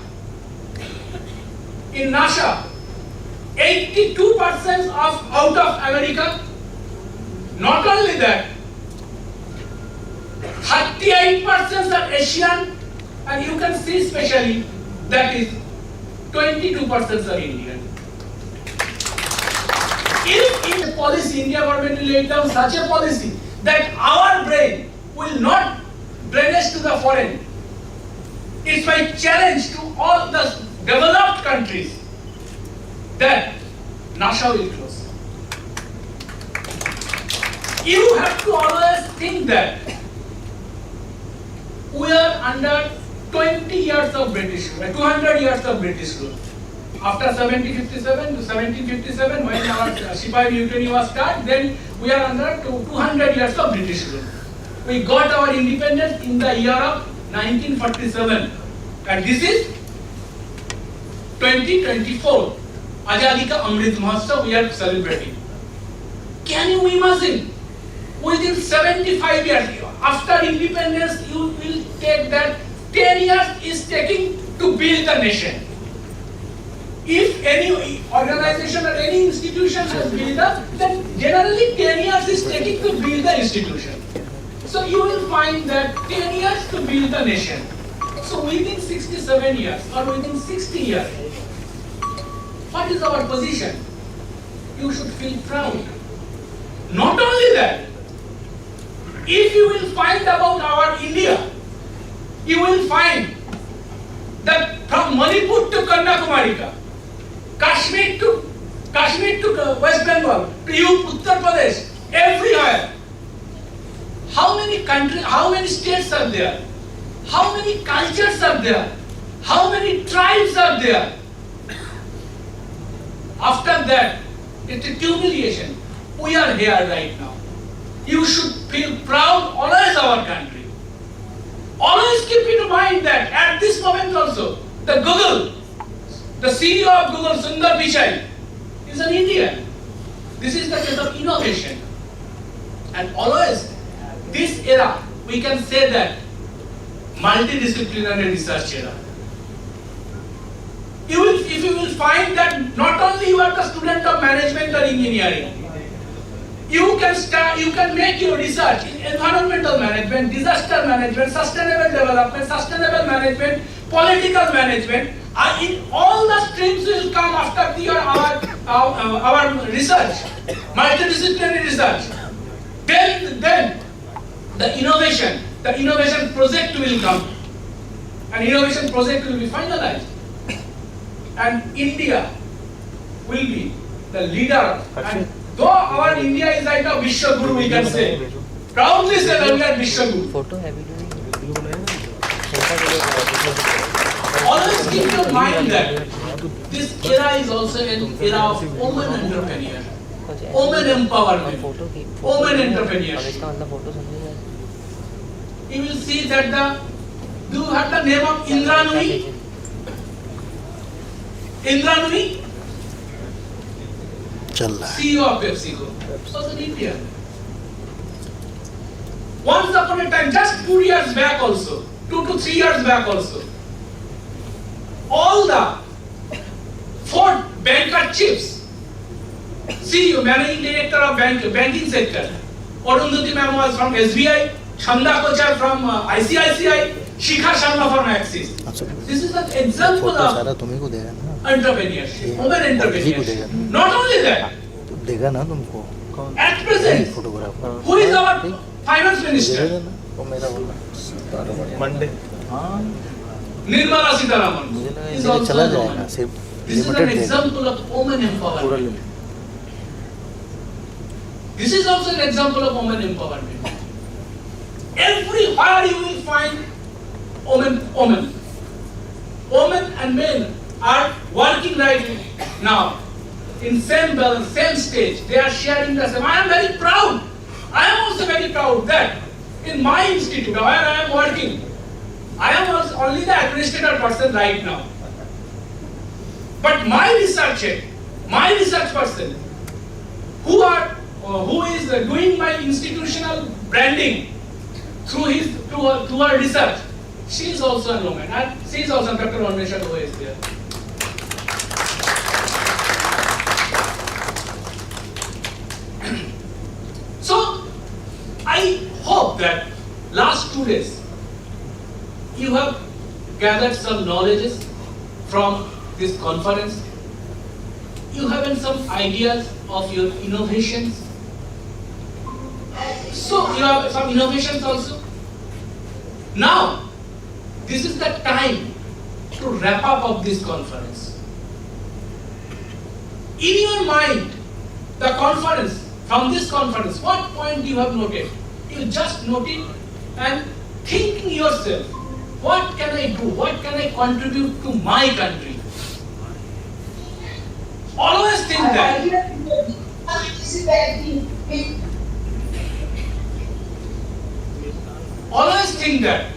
82% of out of America. Not only that, 38% are Asian, and you can see especially that is 22% are Indian. If in a policy, India government will lay down such a policy that our brain will not drainage to the foreign, it's my challenge to all the developed countries that NASA will close. You have to always think that we are under 20 years of British rule, 200 years of British rule. After 1757, when our Sipahi mutiny was started, then we are under 200 years of British rule. We got our independence in the year of 1947, and this is 2024. Azadi Ka Amrit Mahotsav we are celebrating. Can you imagine? Within 75 years, after independence, you will take that 10 years is taking to build the nation. If any organization or any institution has built up, then generally 10 years is taking to build the institution. So you will find that 10 years to build the nation. So within 67 years or within 60 years, what is our position? You should feel proud. Not only that, if you will find about our India, you will find that from Manipur to Kanyakumari, Kashmir to West Bengal, to Uttar Pradesh, everywhere. How many countries, how many states are there? How many cultures are there? How many tribes are there? After that, it's a humiliation. We are here right now. You should feel proud, always our country. Always keep in mind that at this moment also, the CEO of Google, Sundar Pichai, is an Indian. This is the case of innovation. And always, this era, we can say that multidisciplinary research era. If you will find that not only you are the student of management or engineering, you can make your research in environmental management, disaster management, sustainable development, sustainable management, political management. In all the streams will come after our research, multidisciplinary research. Then the innovation project will come, and innovation project will be finalized, and India will be the leader. And though our India is like a Vishwa Guru, we can say, proudly say that we are Vishwa Guru. Always keep in mind that this era is also an era of women entrepreneur, women empowerment, women entrepreneurship. You will see that do you have the name of Indra Nooyi? Indra Nooyi? चल रहा है CEO of PepsiCo, was an Indian. Once upon a time, just 2 years back also, 2 to 3 years back also, all the 4 banker chiefs, CEO, Managing Director of banking sector, Arundhati ma'am was from SBI, Chanda Kochar from ICICI, Shikha Sharma from Axis. This is an example of entrepreneurship, women entrepreneurship. Not only that, देगा ना तुमको at present, photographer who is our finance minister? वो मेरा बोला Monday Nirmala Sitharaman मुझे लगा is ये also चला a जाएगा woman. सिर्फ This is an लिमिटेड देगा example of women पूरा empowerment. Limited This is also an example of women empowerment. Everywhere you will find women. Women and men are working right now in same balance, same stage. They are sharing the same. I am very proud. I am also very proud that in my institute where I am working, I am also only the administrator person right now. But my research person, who is doing my institutional branding through her research, she is also a woman, and she is also Dr. Anvesha who is there. So I hope that last 2 days you have gathered some knowledges from this conference. You have some ideas of your innovations. So you have some innovations also. Now, this is the time to wrap up of this conference. In your mind, the conference, from this conference, what point you have noted? You just note it and think yourself, what can I do? What can I contribute to my country? Always think that. Always think that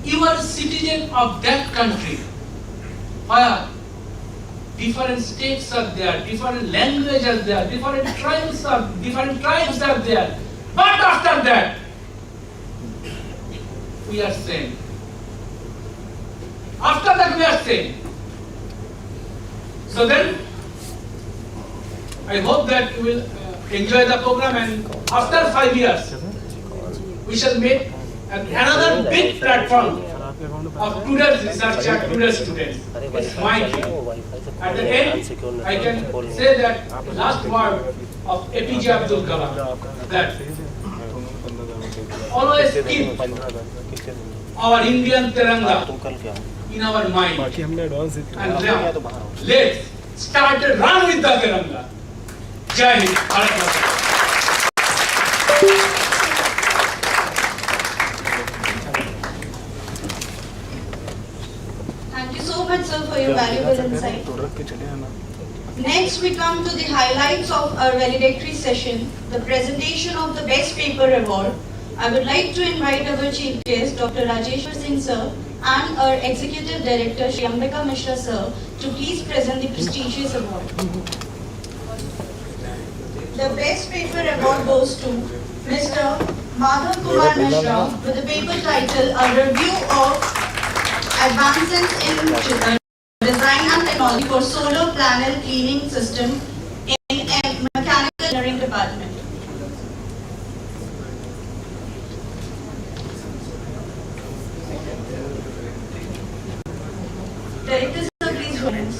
you are a citizen of that country where different states are there, different languages are there, different tribes are there. But after that, we are same. After that, we are same. So then, I hope that you will enjoy the program, and after 5 years, we shall make another big platform of today's research and today's students. It's my dream. At the end, I can say that the last word of APJ Abdul Kalam, that always keep our Indian Tiranga in our mind, and now let's start a run with the Tiranga. Jai Hind, Bharat Mata. Thank you so much, sir, for your valuable insight. Next, we come to the highlights of our valedictory session, the presentation of the Best Paper Award. I would like to invite our Chief Guest, Dr. Rajeshwar Singh, sir, and our Executive Director, Shri Ambalika Mishra, sir, to please present the prestigious award. The Best Paper Award goes to Mr. Madhav Kumar Mishra with the paper title, A Review of Advances in Design and Technology for Solar Panel Cleaning System in Mechanical Engineering Department. Director, sir, please join us.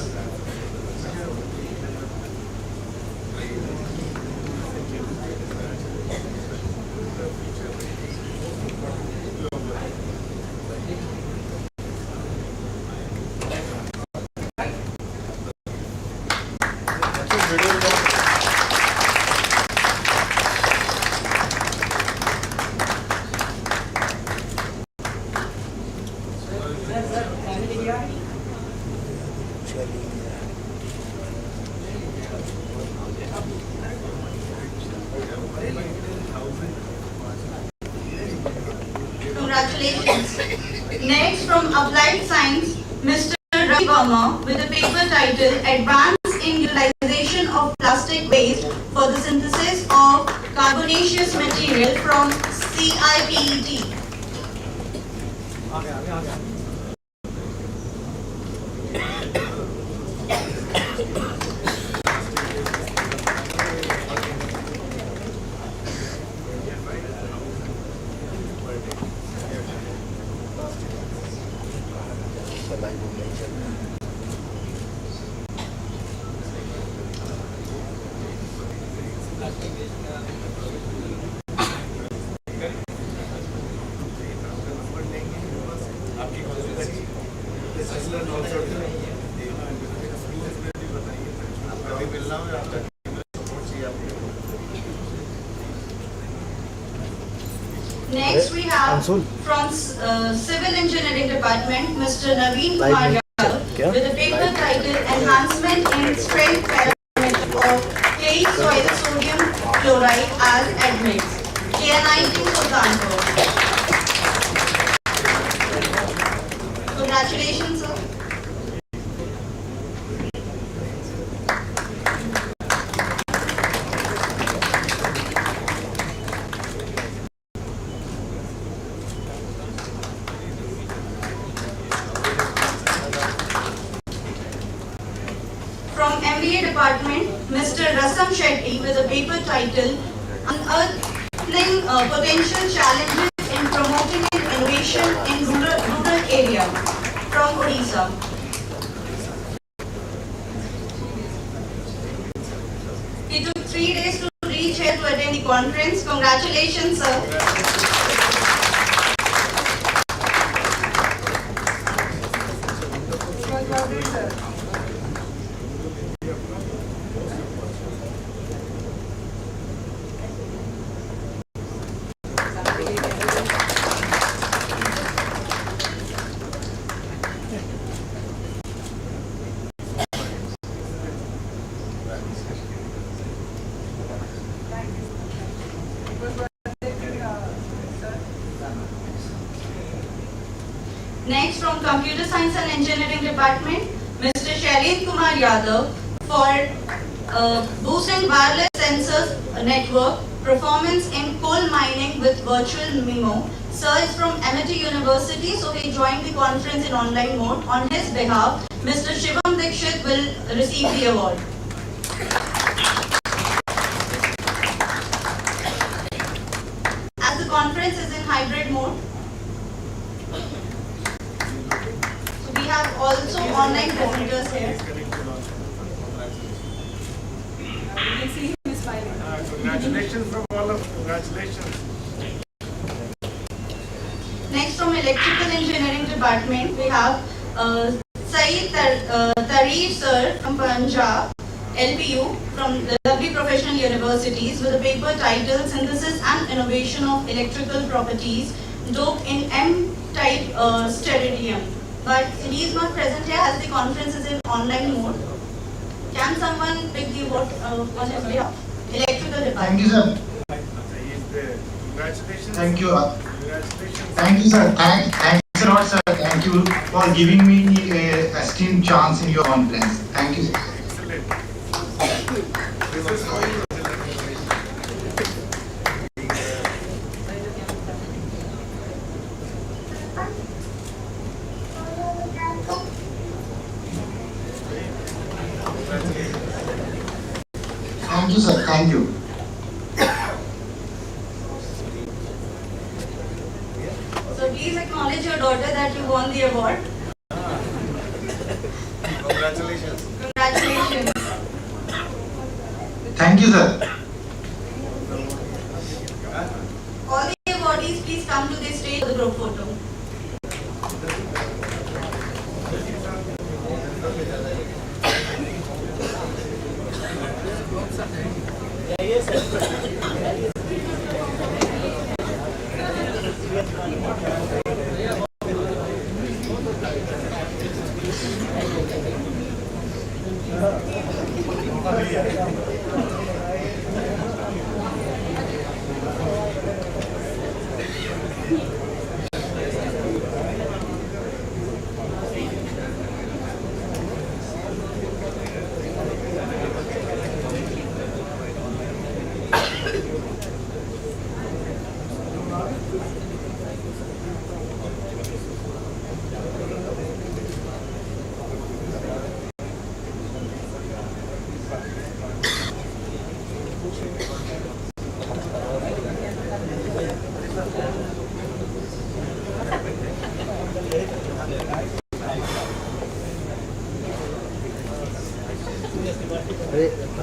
Congratulations. Next, from Applied Science, Mr. Ravi Verma with the paper title, Advance in Utilization of Plastic Waste for the Synthesis of carbonaceous material from CIPET. Next we have from Civil Engineering Department, Mr. Naveen Kumar Yadav with the paper title Enhancement in Strength Parameter of Clay Soil Sodium Chloride as Admits, KNIT Sultanpur. Congratulations, sir. From MBA department, Mr. Rasam Shetty with a paper title Unearthing Potential Challenges in Promoting Innovation in Rural Area from Odisha. He took 3 days to reach here to attend the conference. Congratulations, sir. Next, from Computer Science and Engineering Department, Mr. Shailendra Kumar Yadav for boosting wireless sensors network performance in coal mining with virtual MIMO. Sir is from Amity University, so he joined the conference in online mode. On his behalf, Mr. Shivam Dikshit will receive the award. As the conference is in hybrid mode, we have also online presenters here. You can see him is smiling. Congratulations from all of you. Congratulations. Next, from Electrical Engineering Department, we have Saeed Tareef sir from Punjab, LPU, from the lovely professional universities with a paper titled Synthesis and Innovation of Electrical Properties, doped in M-type steradium. But he is not present here as the conference is in online mode. Can someone pick the vote on his behalf? Electrical department. Thank you, sir. Congratulations. Thank you. Congratulations. Thank you, sir. Thanks a lot, sir. Thank you for giving me a esteemed chance in your conference. Thank you, sir. Excellent. This is for you. Thank you, sir. Thank you. So please acknowledge your daughter that you won the award. Congratulations. Congratulations. Thank you, sir. All the awardees, please come to the stage for the group photo.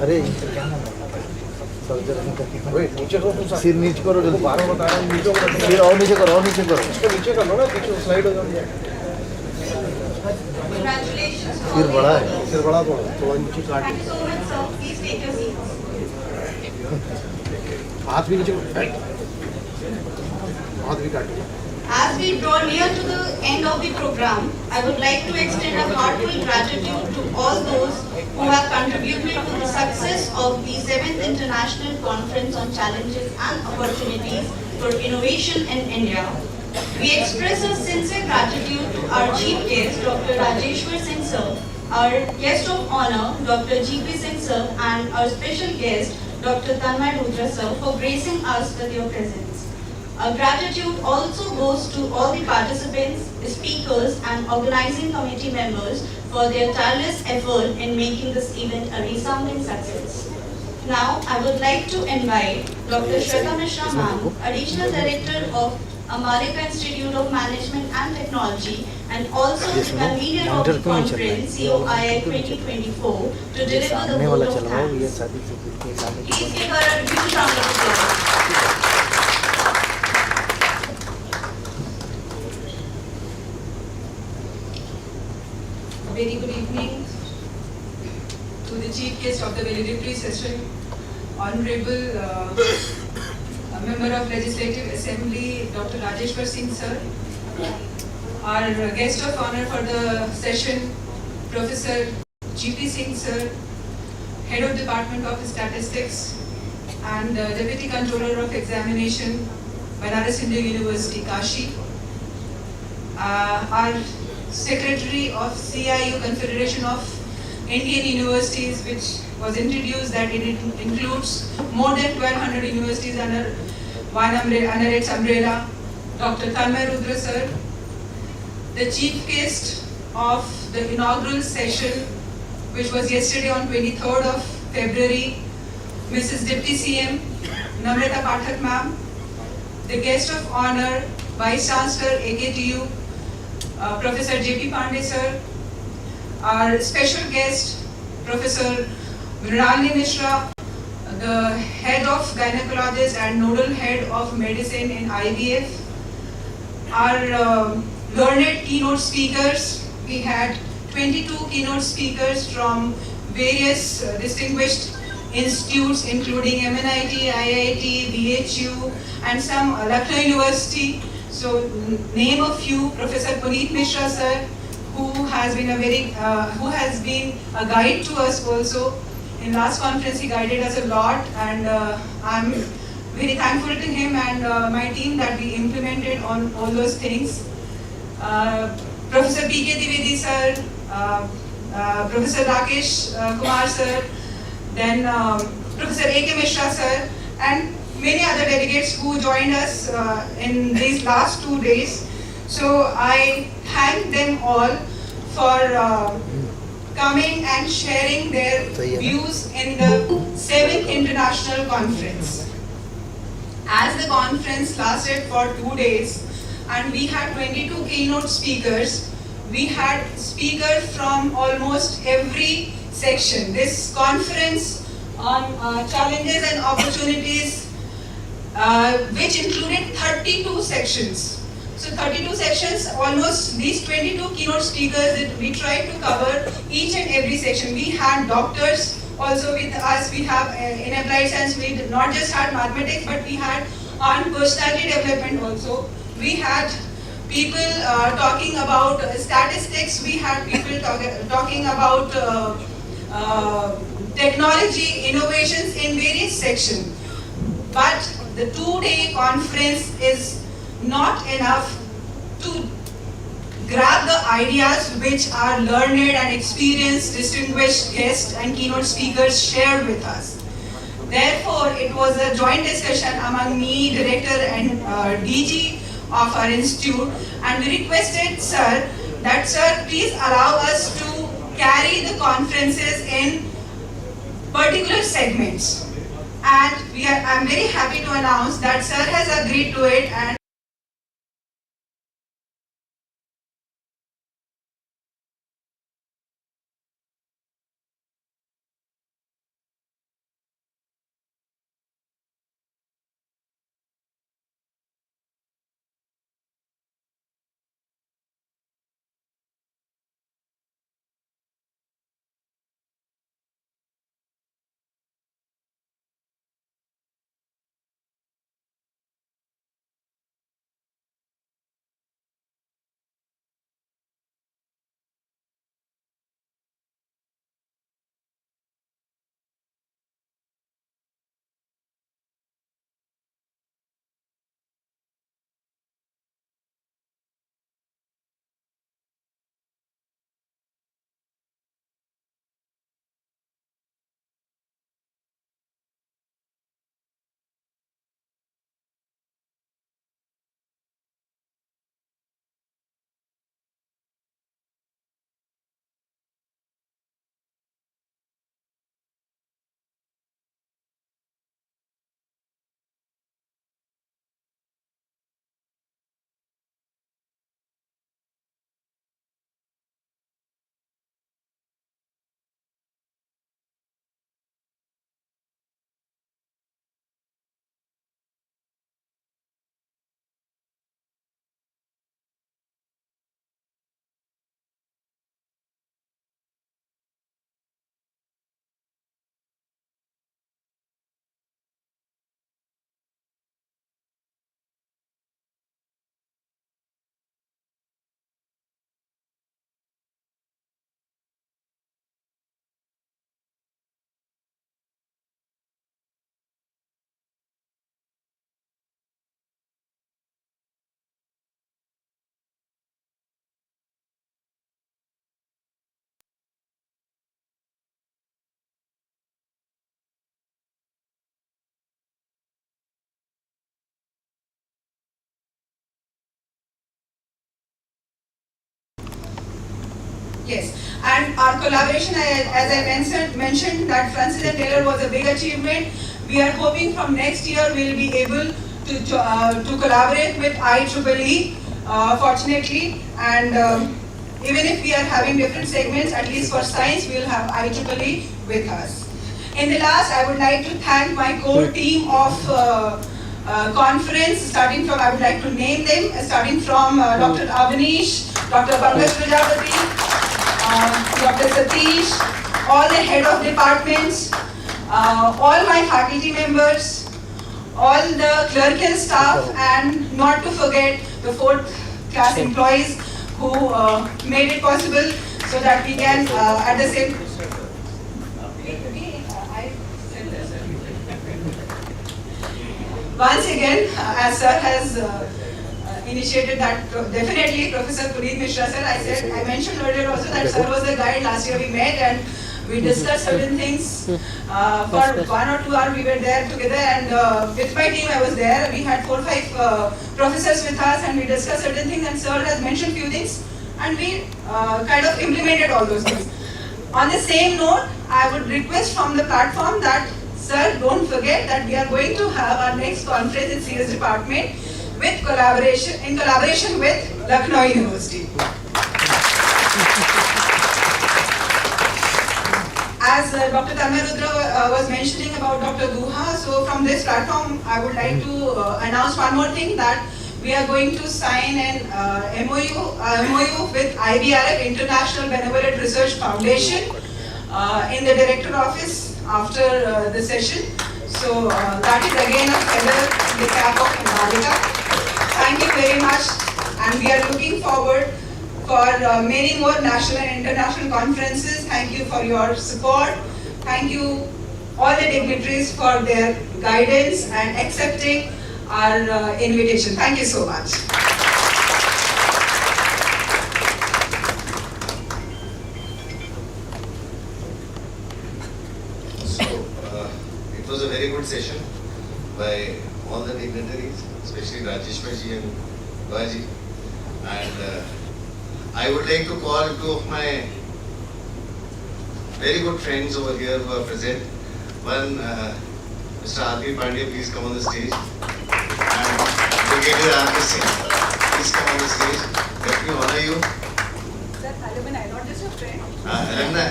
अरे सिर नीचे करो जल्दी, सिर और नीचे करो, और नीचे करो, नीचे कर लो ना, पीछे स्लाइड हो जाएगी। Congratulations. to सिर all बड़ा the है, सिर बड़ा थोड़ा नीचे काट। Thank you so much, sir. Please take your seats. हाथ भी नीचे, हाथ भी काटो। As we draw near to the end of the program, I would like to extend a heartfelt gratitude to all those who have contributed to the success of the 7th International Conference on Challenges and Opportunities for Innovation in India. We express our sincere gratitude to our chief guest, Dr. Rajeshwar Singh sir, our guest of honor, Dr. G.P. Singh sir, and our special guest, Dr. Tanmay Rudra sir, for gracing us with your presence. Our gratitude also goes to all the participants, the speakers, and organizing committee members for their tireless effort in making this event a resounding success. Now, I would like to invite Dr. Shweta Mishra ma'am, Additional Director of Ambalika Institute of Management and Technology, and also the convener of the conference, COII 2024, to deliver the सामने vote वाला of चल रहा है, ये thanks. शादी से के सामने की Please give her a huge round of applause. Very good evening to the chief guest of the valedictory session, Honorable Member of Legislative Assembly, Dr. Rajeshwar Singh sir, our guest of honor for the session, Professor G.P. Singh sir, Head of Department of Statistics and Deputy Controller of Examination, Banaras Hindu University, Kashi, our Secretary of CIU, Confederation of Indian Universities, which was introduced that it includes more than 1200 universities under its umbrella, Dr. Tanmay Rudra sir, the chief guest of the inaugural session, which was yesterday on 23rd of February, Mrs. Deputy CM, Namrata Pathak ma'am, the guest of honor, Vice Chancellor, AKTU, Professor J.P. Pandey sir, our special guest, Professor Mrinalini Mishra, the head of gynecologist and nodal head of medicine in IVF, our learned keynote speakers. We had 22 keynote speakers from various distinguished institutes including MNIT, IIT, BHU and some Lucknow University. So name a few, Professor Puneet Mishra sir, who has been a guide to us also. In last conference he guided us a lot, and I'm very thankful to him and my team that we implemented on all those things. Professor P.K. Dwivedi sir, Professor Rakesh Kumar sir, then Professor A.K. Mishra sir, and many other delegates who joined us in these last 2 days. So I thank them all for coming and sharing their views in the 7th International Conference. As the conference lasted for 2 days and we had 22 keynote speakers, we had speakers from almost every section. This conference on challenges and opportunities, which included 32 sections. So 32 sections, almost these 22 keynote speakers, we tried to cover each and every section. We had doctors also with us, we have in applied science, we did not just had mathematics, but we had on personality development also. We had people talking about statistics, we had people talking about technology, innovations in various sections. But the 2-day conference is not enough to grab the ideas which our learned and experienced distinguished guests and keynote speakers shared with us. Therefore, it was a joint discussion among me, director and DG of our institute, and we requested sir that sir please allow us to carry the conferences in particular segments. And I'm very happy to announce that sir has agreed to it, and Yes, and our collaboration, as I mentioned that Francis and Taylor was a big achievement. We are hoping from next year we'll be able to collaborate with IEEE, fortunately, and even if we are having different segments, at least for science, we'll have IEEE with us. In the last, I would like to thank my core team of conference, I would like to name them, starting from Dr. Avanish, Dr. Pankaj Prajapati, Dr. Satish, all the head of departments, all my faculty members, all the clerical staff, and not to forget the 4th class employees who made it possible so that we can at the same once again, as sir has initiated that, definitely Professor Puneet Mishra sir, I mentioned earlier also that sir was the guide. Last year we met and we discussed certain things. For 1 or 2 hours we were there together, and with my team I was there. We had 4 or 5 professors with us, and we discussed certain things, and sir has mentioned few things, and we kind of implemented all those things. On the same note, I would request from the platform that sir, don't forget that we are going to have our next conference in CS department in collaboration with Lucknow University. As Dr. Tanmarudra was mentioning about Dr. Guha, so from this platform, I would like to announce one more thing, that we are going to sign an MOU with IBRF, International Benevolent Research Foundation, in the director office after the session. So that is again a feather in the cap of Ambalika. Thank you very much, and we are looking forward for many more national and international conferences. Thank you for your support. Thank you all the dignitaries for their guidance and accepting our invitation. Thank you so much. It was a very good session by all the dignitaries, especially Rajeshwarji and Baji. And I would like to call 2 of my very good friends over here who are present. One, Mr. R.P. Pandey, please come on the stage. And Brigadier R.P. Singh, please come on the stage. Let me honor you. Sir, alumni, not just your friend. Alumni.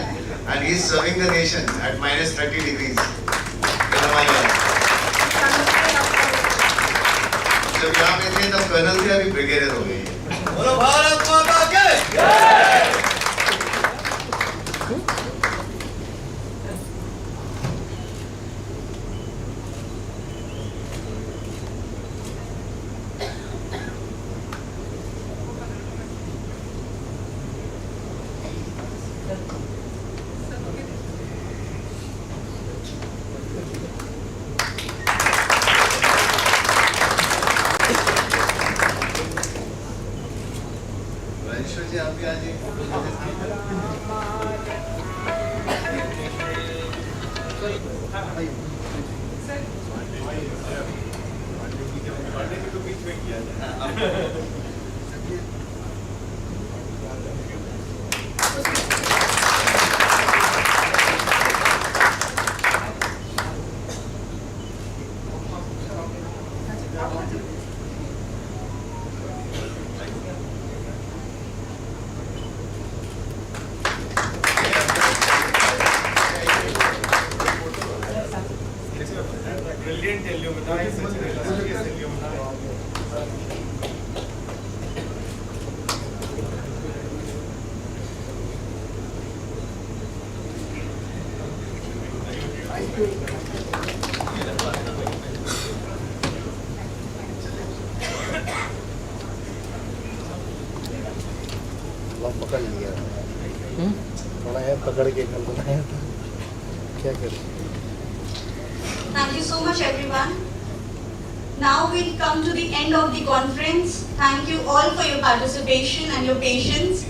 And he is serving the nation at minus 30 degrees. जब यहाँ पे थे तब colonel थे, अभी brigadier हो गई है। बोलो भारत माता की जय। जी आप भी आ जाइए। Brilliant alumni, such an illustrious alumni. पकड़ लिया थोड़ा है, पकड़ के कल बनाया था, क्या करें। Thank you so much, everyone. Now we'll come to the end of the conference. Thank you all for your participation and your patience.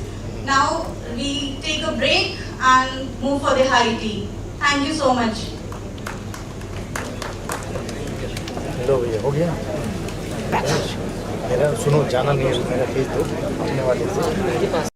Now we take a break and move for the high tea. Thank you so much. Hello भैया, हो गया मेरा? सुनो, जाना नहीं है, मेरा भेज दो अपने वाले से।